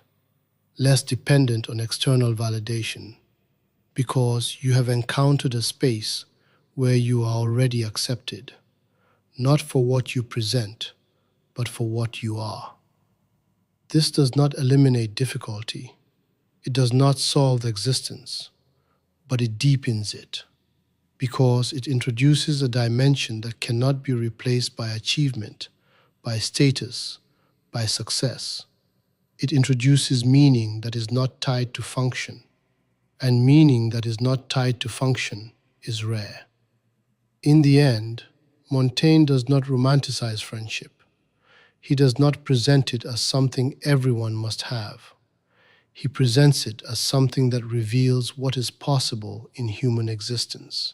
less dependent on external validation, because you have encountered a space where you are already accepted, not for what you present, but for what you are. This does not eliminate difficulty. It does not solve existence, but it deepens it, because it introduces a dimension that cannot be replaced by achievement, by status, by success. It introduces meaning that is not tied to function, and meaning that is not tied to function is rare. In the end, Montaigne does not romanticize friendship. He does not present it as something everyone must have. He presents it as something that reveals what is possible in human existence.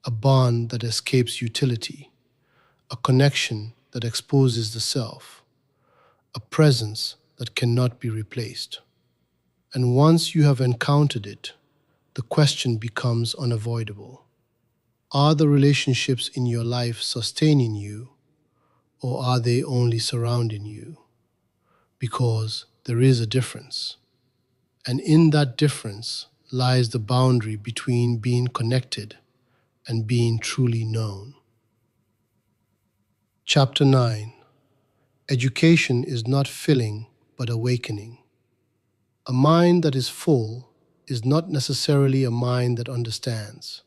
A bond that escapes utility, a connection that exposes the self, a presence that cannot be replaced. And once you have encountered it, the question becomes unavoidable. Are the relationships in your life sustaining you, or are they only surrounding you? Because there is a difference. And in that difference lies the boundary between being connected and being truly known. Chapter 9. Education is not filling but awakening. A mind that is full is not necessarily a mind that understands.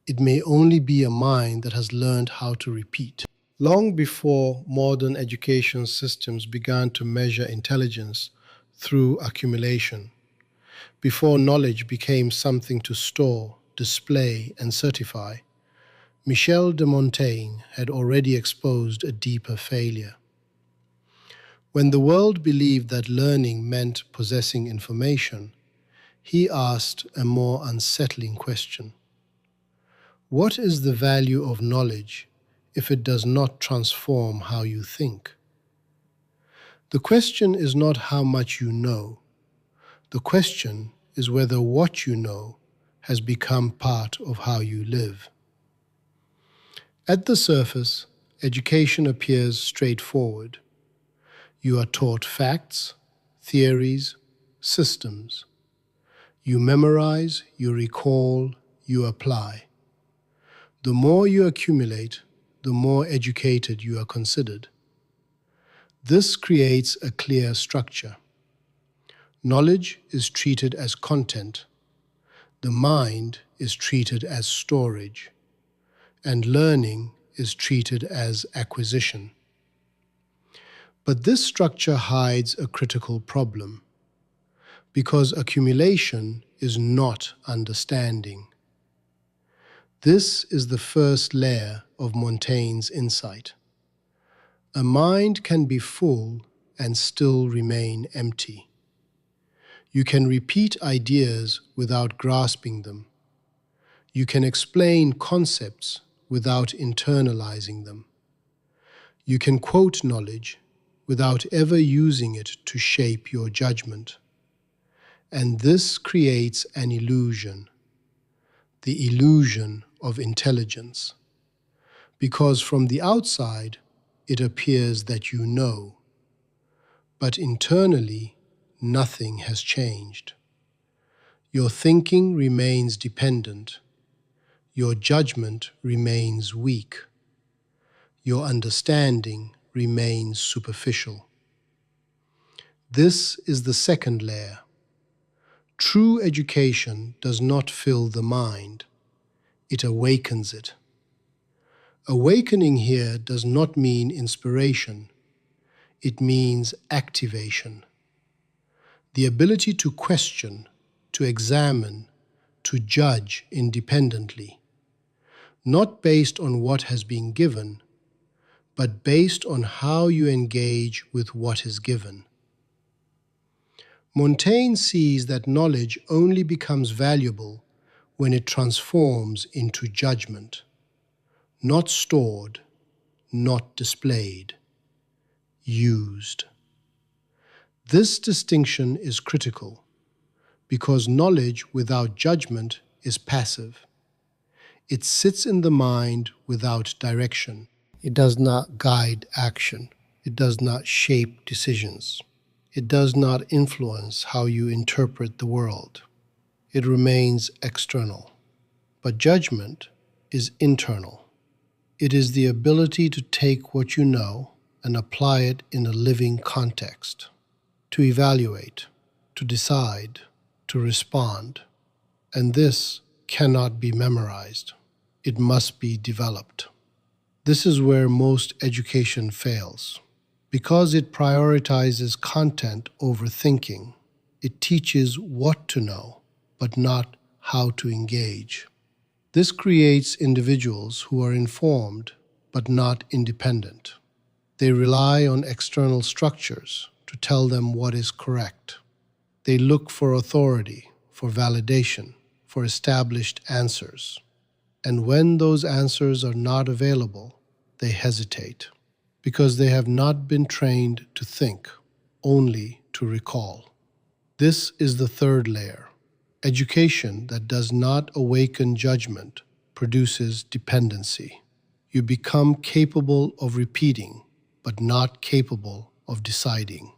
It may only be a mind that has learned how to repeat. Long before modern education systems began to measure intelligence through accumulation, before knowledge became something to store, display, and certify, Michel de Montaigne had already exposed a deeper failure. When the world believed that learning meant possessing information, he asked a more unsettling question. What is the value of knowledge if it does not transform how you think? The question is not how much you know. The question is whether what you know has become part of how you live. At the surface, education appears straightforward. You are taught facts, theories, systems. You memorize, you recall, you apply. The more you accumulate, the more educated you are considered. This creates a clear structure. Knowledge is treated as content. The mind is treated as storage. And learning is treated as acquisition. But this structure hides a critical problem, because accumulation is not understanding. This is the first layer of Montaigne's insight. A mind can be full and still remain empty. You can repeat ideas without grasping them. You can explain concepts without internalizing them. You can quote knowledge without ever using it to shape your judgment. And this creates an illusion, the illusion of intelligence, because from the outside it appears that you know, but internally nothing has changed. Your thinking remains dependent. Your judgment remains weak. Your understanding remains superficial. This is the second layer. True education does not fill the mind. It awakens it. Awakening here does not mean inspiration. It means activation. The ability to question, to examine, to judge independently, not based on what has been given, but based on how you engage with what is given. Montaigne sees that knowledge only becomes valuable when it transforms into judgment, not stored, not displayed, used. This distinction is critical because knowledge without judgment is passive. It sits in the mind without direction. It does not guide action. It does not shape decisions. It does not influence how you interpret the world. It remains external. But judgment is internal. It is the ability to take what you know and apply it in a living context, to evaluate, to decide, to respond. And this cannot be memorized. It must be developed. This is where most education fails. Because it prioritizes content over thinking, it teaches what to know, but not how to engage. This creates individuals who are informed, but not independent. They rely on external structures to tell them what is correct. They look for authority, for validation, for established answers. And when those answers are not available, they hesitate, because they have not been trained to think, only to recall. This is the third layer. Education that does not awaken judgment produces dependency. You become capable of repeating, but not capable of deciding.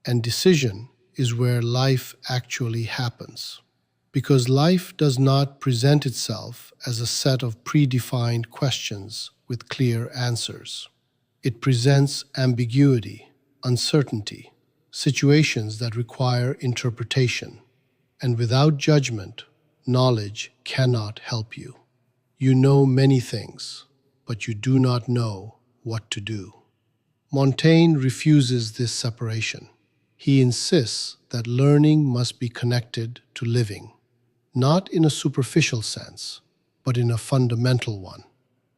And decision is where life actually happens. Because life does not present itself as a set of predefined questions with clear answers. It presents ambiguity, uncertainty, situations that require interpretation. And without judgment, knowledge cannot help you. You know many things, but you do not know what to do. Montaigne refuses this separation. He insists that learning must be connected to living, not in a superficial sense, but in a fundamental one.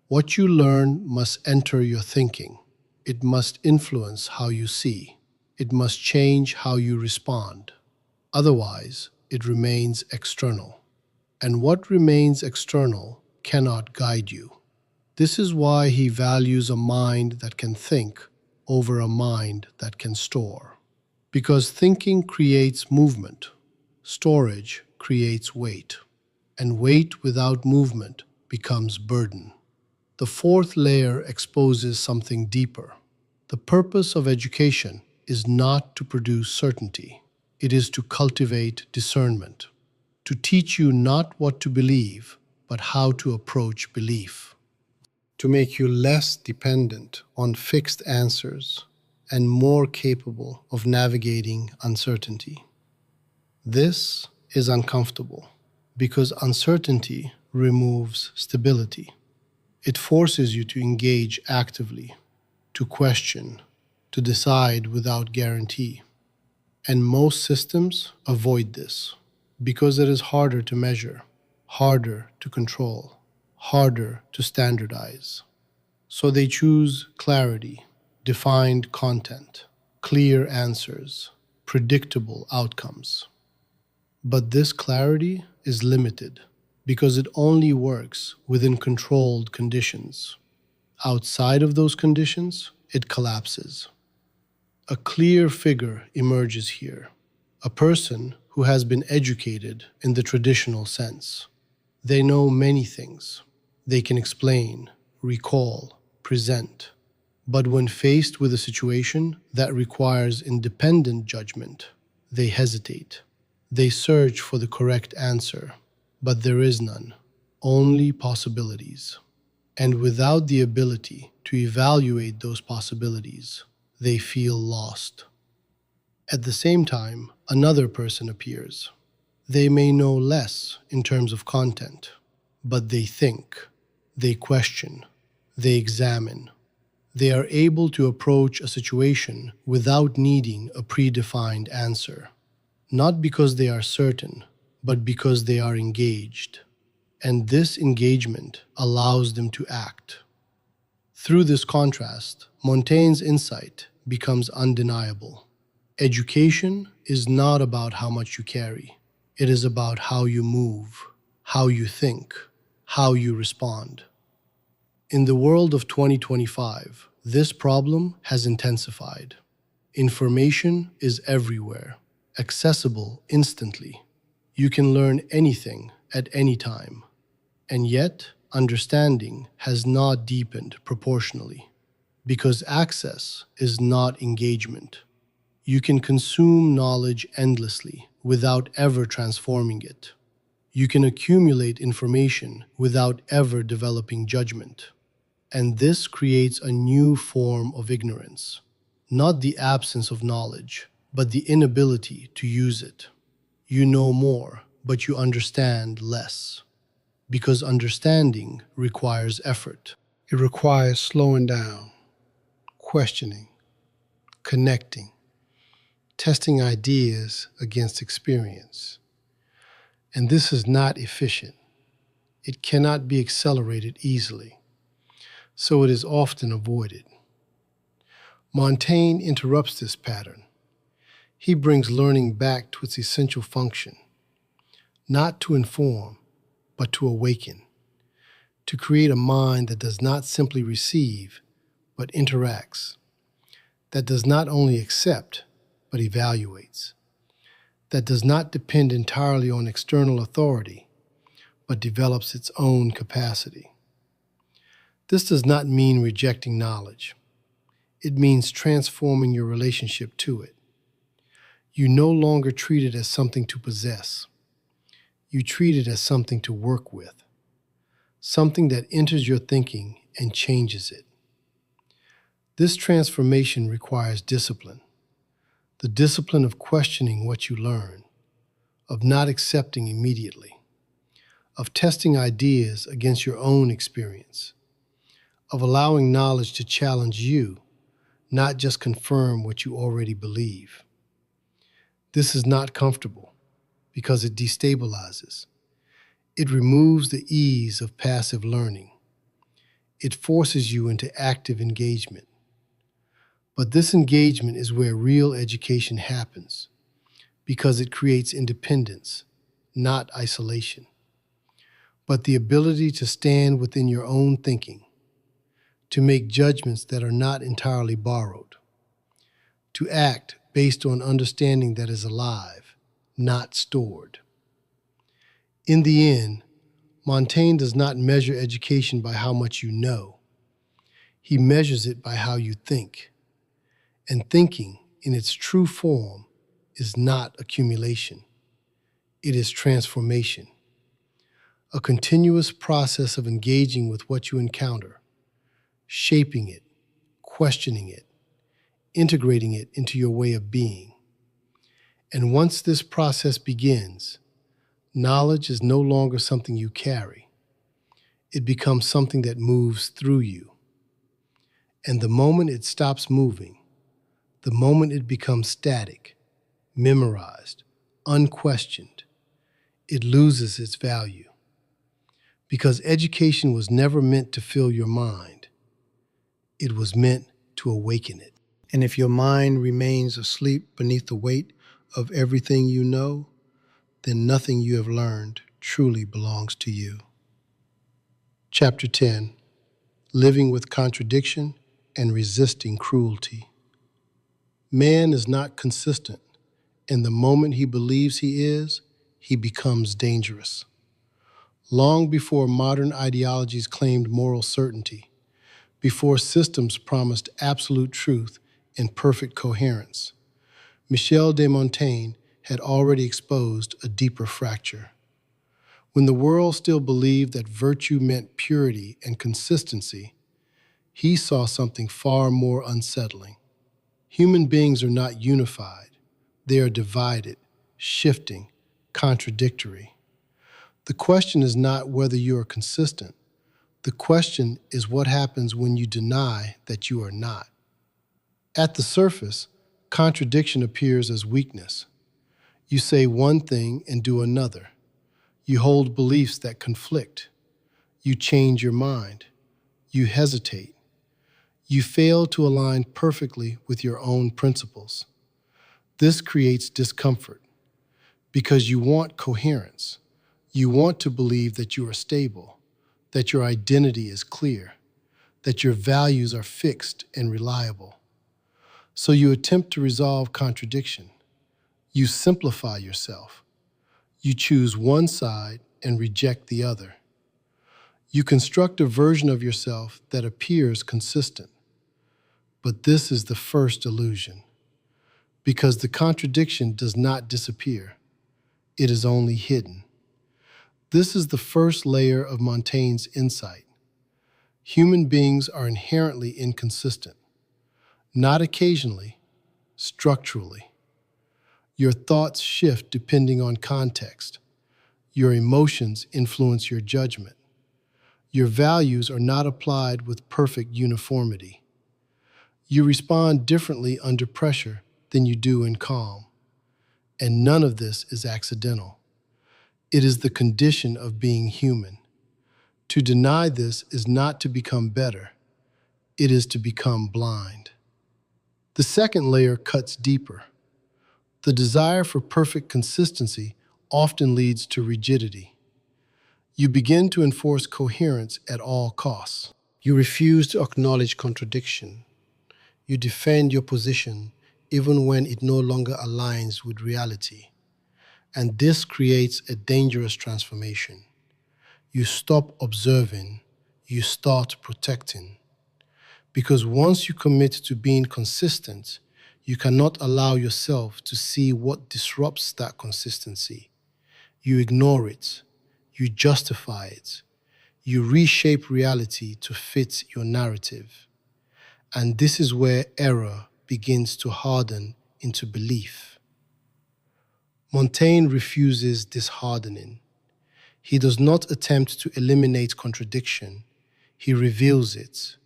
What you learn must enter your thinking. It must influence how you see. It must change how you respond. Otherwise, it remains external. And what remains external cannot guide you. This is why he values a mind that can think over a mind that can store. Because thinking creates movement, storage creates weight, and weight without movement becomes burden. The fourth layer exposes something deeper. The purpose of education is not to produce certainty. It is to cultivate discernment, to teach you not what to believe, but how to approach belief, to make you less dependent on fixed answers and more capable of navigating uncertainty. This is uncomfortable because uncertainty removes stability. It forces you to engage actively, to question, to decide without guarantee. And most systems avoid this because it is harder to measure, harder to control, harder to standardize. So they choose clarity, defined content, clear answers, predictable outcomes. But this clarity is limited because it only works within controlled conditions. Outside of those conditions, it collapses. A clear figure emerges here, a person who has been educated in the traditional sense. They know many things. They can explain, recall, present. But when faced with a situation that requires independent judgment, they hesitate. They search for the correct answer, but there is none, only possibilities. And without the ability to evaluate those possibilities, they feel lost. At the same time, another person appears. They may know less in terms of content, but they think, they question, they examine. They are able to approach a situation without needing a predefined answer, not because they are certain, but because they are engaged. And this engagement allows them to act. Through this contrast, Montaigne's insight becomes undeniable. Education is not about how much you carry. It is about how you move, how you think, how you respond. In the world of 2025, this problem has intensified. Information is everywhere, accessible instantly. You can learn anything at any time. And yet, understanding has not deepened proportionally, because access is not engagement. You can consume knowledge endlessly without ever transforming it. You can accumulate information without ever developing judgment. And this creates a new form of ignorance, not the absence of knowledge, but the inability to use it. You know more, but you understand less. Because understanding requires effort. It requires slowing down, questioning, connecting, testing ideas against experience. And this is not efficient. It cannot be accelerated easily, so it is often avoided. Montaigne interrupts this pattern. He brings learning back to its essential function, not to inform, but to awaken, to create a mind that does not simply receive, but interacts, that does not only accept, but evaluates, that does not depend entirely on external authority, but develops its own capacity. This does not mean rejecting knowledge. It means transforming your relationship to it. You no longer treat it as something to possess. You treat it as something to work with, something that enters your thinking and changes it. This transformation requires discipline, the discipline of questioning what you learn, of not accepting immediately, of testing ideas against your own experience, of allowing knowledge to challenge you, not just confirm what you already believe. This is not comfortable because it destabilizes. It removes the ease of passive learning. It forces you into active engagement. But this engagement is where real education happens because it creates independence, not isolation, but the ability to stand within your own thinking, to make judgments that are not entirely borrowed, to act based on understanding that is alive, not stored. In the end, Montaigne does not measure education by how much you know. He measures it by how you think. And thinking, in its true form, is not accumulation. It is transformation, a continuous process of engaging with what you encounter, shaping it, questioning it, integrating it into your way of being. And once this process begins, knowledge is no longer something you carry. It becomes something that moves through you. And the moment it stops moving, the moment it becomes static, memorized, unquestioned, it loses its value. Because education was never meant to fill your mind. It was meant to awaken it. And if your mind remains asleep beneath the weight of everything you know, then nothing you have learned truly belongs to you. Chapter 10, Living with Contradiction and Resisting Cruelty. Man is not consistent, and the moment he believes he is, he becomes dangerous. Long before modern ideologies claimed moral certainty, before systems promised absolute truth and perfect coherence, Michel de Montaigne had already exposed a deeper fracture. When the world still believed that virtue meant purity and consistency, he saw something far more unsettling. Human beings are not unified. They are divided, shifting, contradictory. The question is not whether you are consistent. The question is what happens when you deny that you are not. At the surface, contradiction appears as weakness. You say one thing and do another. You hold beliefs that conflict. You change your mind. You hesitate. You fail to align perfectly with your own principles. This creates discomfort because you want coherence. You want to believe that you are stable, that your identity is clear, that your values are fixed and reliable. So you attempt to resolve contradiction. You simplify yourself. You choose one side and reject the other. You construct a version of yourself that appears consistent. But this is the first illusion, because the contradiction does not disappear. It is only hidden. This is the first layer of Montaigne's insight. Human beings are inherently inconsistent, not occasionally, structurally. Your thoughts shift depending on context. Your emotions influence your judgment. Your values are not applied with perfect uniformity. You respond differently under pressure than you do in calm. And none of this is accidental. It is the condition of being human. To deny this is not to become better. It is to become blind. The second layer cuts deeper. The desire for perfect consistency often leads to rigidity. You begin to enforce coherence at all costs. You refuse to acknowledge contradiction. You defend your position even when it no longer aligns with reality. And this creates a dangerous transformation. You stop observing, you start protecting. Because once you commit to being consistent, you cannot allow yourself to see what disrupts that consistency. You ignore it. You justify it. You reshape reality to fit your narrative. And this is where error begins to harden into belief. Montaigne refuses this hardening. He does not attempt to eliminate contradiction. He reveals it.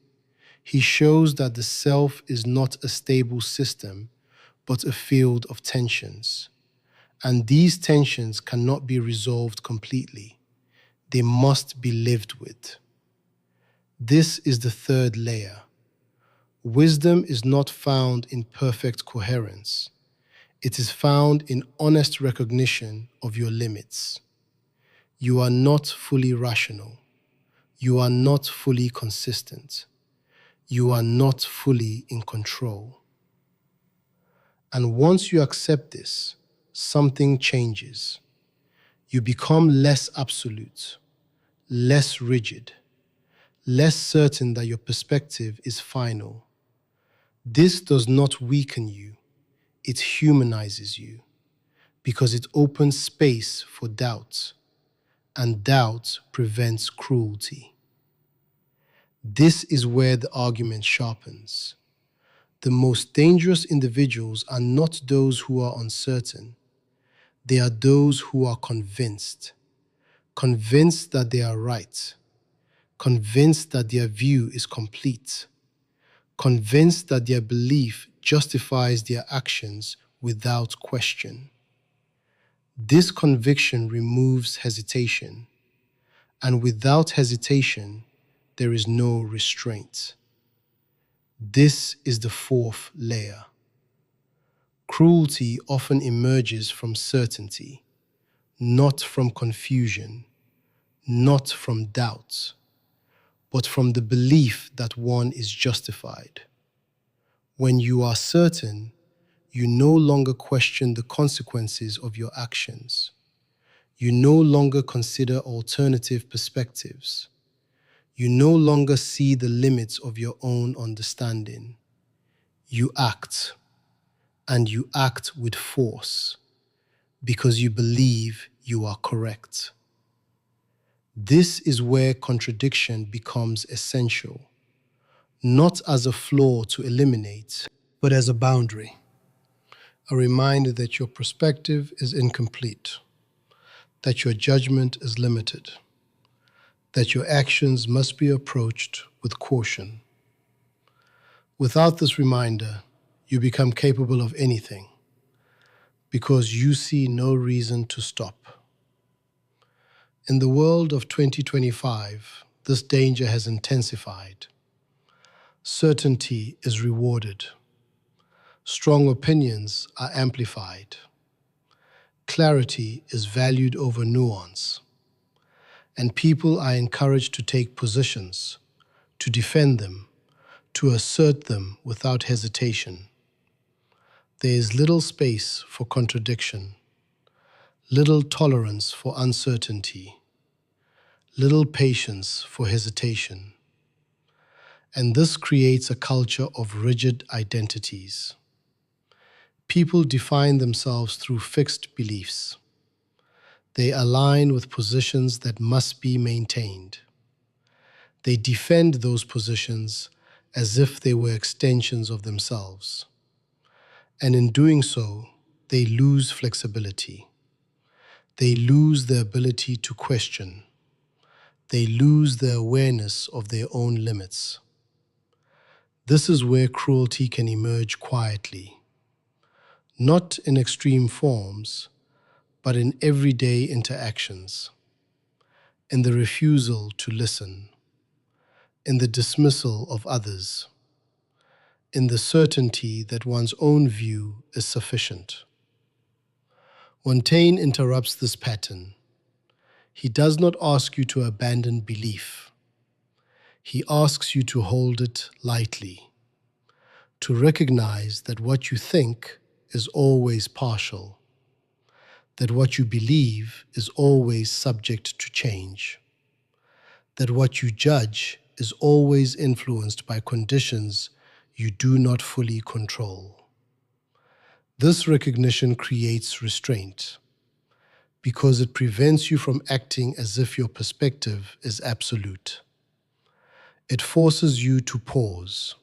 He shows that the self is not a stable system, but a field of tensions. And these tensions cannot be resolved completely. They must be lived with. This is the third layer. Wisdom is not found in perfect coherence. It is found in honest recognition of your limits. You are not fully rational. You are not fully consistent. You are not fully in control. And once you accept this, something changes. You become less absolute, less rigid, less certain that your perspective is final. This does not weaken you, it humanizes you, because it opens space for doubt, and doubt prevents cruelty. This is where the argument sharpens. The most dangerous individuals are not those who are uncertain. They are those who are convinced that they are right, convinced that their view is complete, convinced that their belief justifies their actions without question. This conviction removes hesitation, and without hesitation, there is no restraint. This is the fourth layer. Cruelty often emerges from certainty, not from confusion, not from doubt, but from the belief that one is justified. When you are certain, you no longer question the consequences of your actions. You no longer consider alternative perspectives. You no longer see the limits of your own understanding. You act, and you act with force, because you believe you are correct. This is where contradiction becomes essential, not as a flaw to eliminate, but as a boundary, a reminder that your perspective is incomplete, that your judgment is limited, that your actions must be approached with caution. Without this reminder, you become capable of anything, because you see no reason to stop. In the world of 2025, this danger has intensified. Certainty is rewarded. Strong opinions are amplified. Clarity is valued over nuance. And people are encouraged to take positions, to defend them, to assert them without hesitation. There is little space for contradiction, little tolerance for uncertainty, little patience for hesitation. And this creates a culture of rigid identities. People define themselves through fixed beliefs. They align with positions that must be maintained. They defend those positions as if they were extensions of themselves. And in doing so, they lose flexibility. They lose the ability to question. They lose the awareness of their own limits. This is where cruelty can emerge quietly, not in extreme forms, but in everyday interactions, in the refusal to listen, in the dismissal of others, in the certainty that one's own view is sufficient. Montaigne interrupts this pattern. He does not ask you to abandon belief. He asks you to hold it lightly, to recognize that what you think is always partial, that what you believe is always subject to change, that what you judge is always influenced by conditions you do not fully control. This recognition creates restraint. because it prevents you from acting as if your perspective is absolute. It forces you to pause,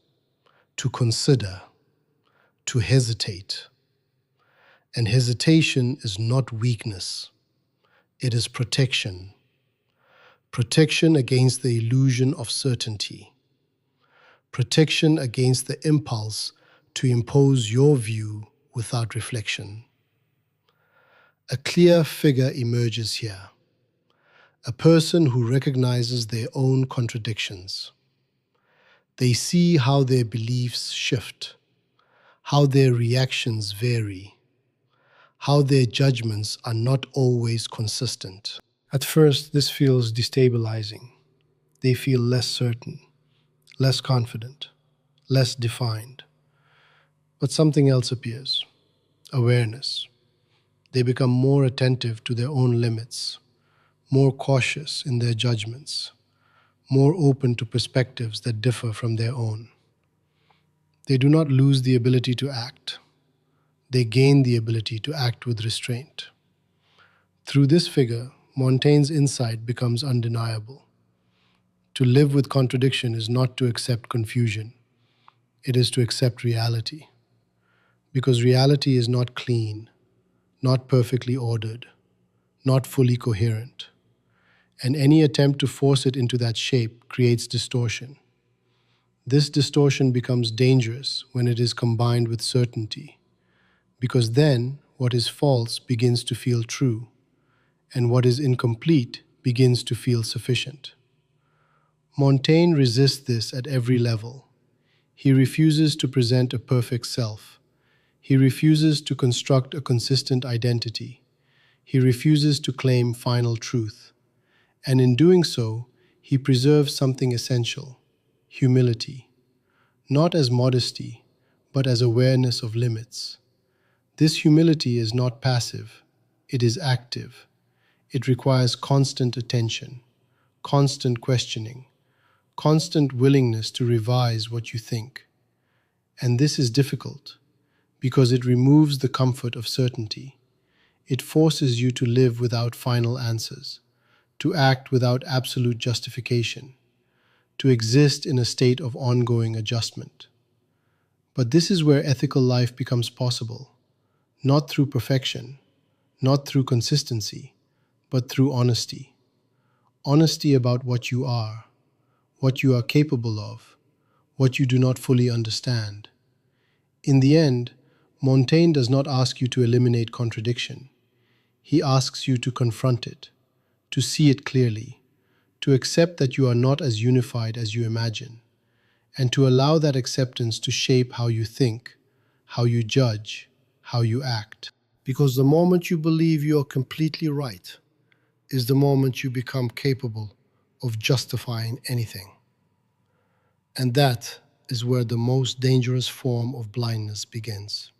to consider, to hesitate. And hesitation is not weakness, it is protection. Protection against the illusion of certainty. Protection against the impulse to impose your view without reflection. A clear figure emerges here, a person who recognizes their own contradictions. They see how their beliefs shift, how their reactions vary, how their judgments are not always consistent. At first, this feels destabilizing. They feel less certain, less confident, less defined. But something else appears: awareness. They become more attentive to their own limits, more cautious in their judgments, more open to perspectives that differ from their own. They do not lose the ability to act. They gain the ability to act with restraint. Through this figure, Montaigne's insight becomes undeniable. To live with contradiction is not to accept confusion. It is to accept reality. Because reality is not clean, not perfectly ordered, not fully coherent. And any attempt to force it into that shape creates distortion. This distortion becomes dangerous when it is combined with certainty, because then what is false begins to feel true, and what is incomplete begins to feel sufficient. Montaigne resists this at every level. He refuses to present a perfect self. He refuses to construct a consistent identity. He refuses to claim final truth. And in doing so, he preserves something essential: humility, not as modesty, but as awareness of limits. This humility is not passive, it is active. It requires constant attention, constant questioning, constant willingness to revise what you think. And this is difficult because it removes the comfort of certainty. It forces you to live without final answers, to act without absolute justification, to exist in a state of ongoing adjustment. But this is where ethical life becomes possible, not through perfection, not through consistency, but through honesty. Honesty about what you are capable of, what you do not fully understand. In the end, Montaigne does not ask you to eliminate contradiction. He asks you to confront it, to see it clearly, to accept that you are not as unified as you imagine, and to allow that acceptance to shape how you think, how you judge, how you act. Because the moment you believe you are completely right is the moment you become capable of justifying anything. And that is where the most dangerous form of blindness begins.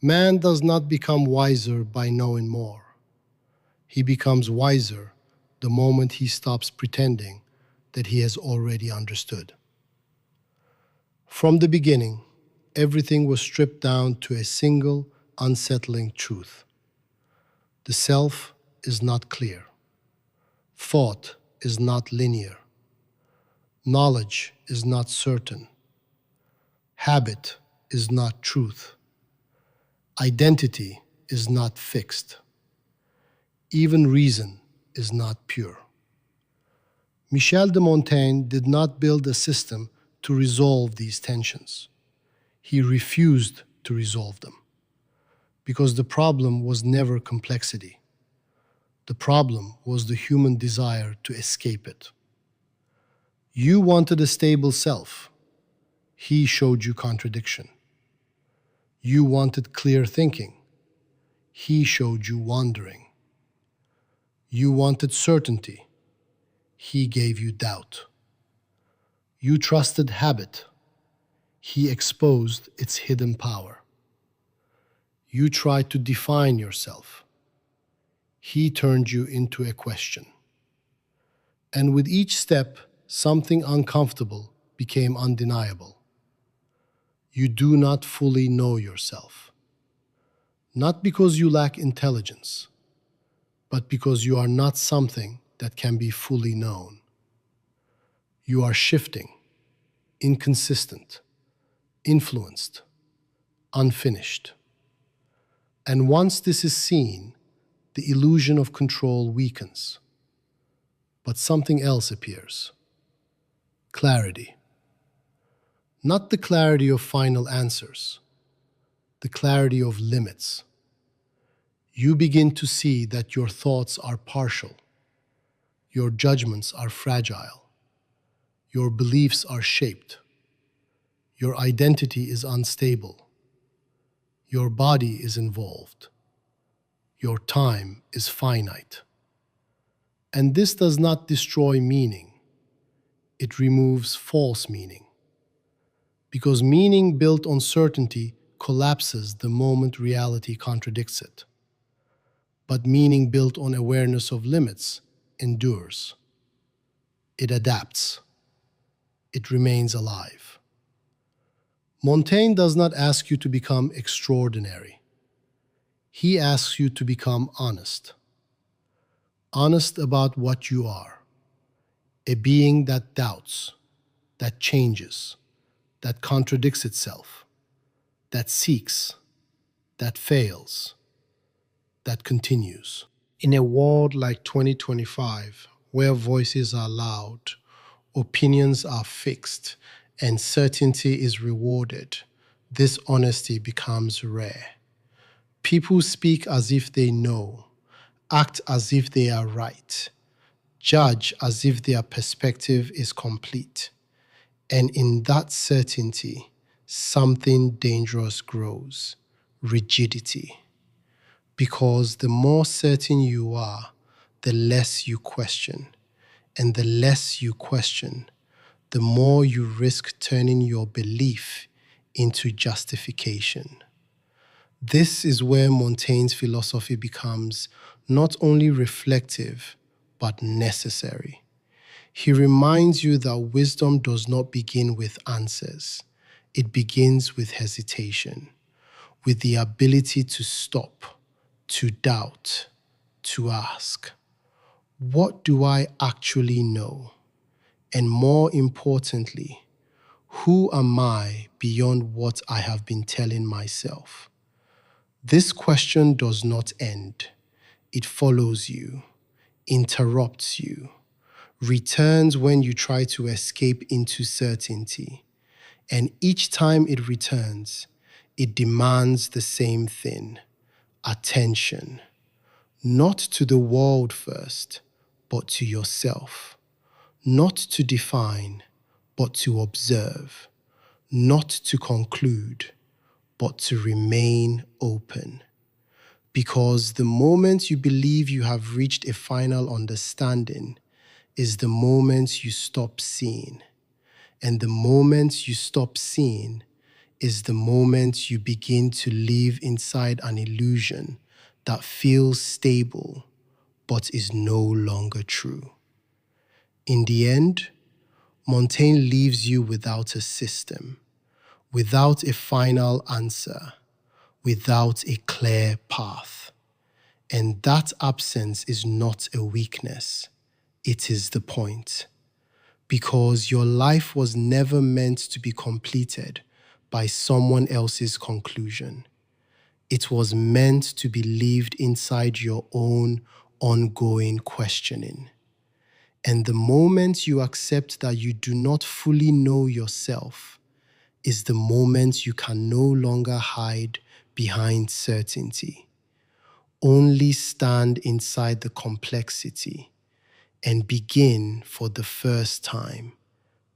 Man does not become wiser by knowing more. He becomes wiser the moment he stops pretending that he has already understood. From the beginning, everything was stripped down to a single, unsettling truth. The self is not clear. Thought is not linear. Knowledge is not certain. Habit is not truth. Identity is not fixed. Even reason is not pure. Michel de Montaigne did not build a system to resolve these tensions. He refused to resolve them, because the problem was never complexity. The problem was the human desire to escape it. You wanted a stable self. He showed you contradiction. You wanted clear thinking. He showed you wandering. You wanted certainty. He gave you doubt. You trusted habit. He exposed its hidden power. You tried to define yourself. He turned you into a question. And with each step, something uncomfortable became undeniable. You do not fully know yourself. Not because you lack intelligence, but because you are not something that can be fully known. You are shifting, inconsistent, influenced, unfinished. And once this is seen, the illusion of control weakens. But something else appears. Clarity. Not the clarity of final answers, the clarity of limits. You begin to see that your thoughts are partial, your judgments are fragile, your beliefs are shaped, your identity is unstable, your body is involved, your time is finite. And this does not destroy meaning, it removes false meaning. Because meaning built on certainty collapses the moment reality contradicts it. But meaning built on awareness of limits endures. It adapts. It remains alive. Montaigne does not ask you to become extraordinary. He asks you to become honest. Honest about what you are. A being that doubts, that changes, that contradicts itself, that seeks, that fails, that continues. In a world like 2025, where voices are loud, opinions are fixed, and certainty is rewarded, this honesty becomes rare. People speak as if they know, act as if they are right, judge as if their perspective is complete. And in that certainty, something dangerous grows: rigidity. Because the more certain you are, the less you question. And the less you question, the more you risk turning your belief into justification. This is where Montaigne's philosophy becomes not only reflective, but necessary. He reminds you that wisdom does not begin with answers. It begins with hesitation, with the ability to stop, to doubt, to ask, what do I actually know? And more importantly, who am I beyond what I have been telling myself? This question does not end. It follows you, interrupts you, returns when you try to escape into certainty. And each time it returns, it demands the same thing: attention. Not to the world first, but to yourself. Not to define, but to observe. Not to conclude, but to remain open. Because the moment you believe you have reached a final understanding is the moment you stop seeing. And the moment you stop seeing is the moment you begin to live inside an illusion that feels stable but is no longer true. In the end, Montaigne leaves you without a system, without a final answer, without a clear path. And that absence is not a weakness, it is the point. Because your life was never meant to be completed by someone else's conclusion. It was meant to be lived inside your own ongoing questioning. And the moment you accept that you do not fully know yourself is the moment you can no longer hide behind certainty. Only stand inside the complexity and begin for the first time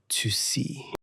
to see.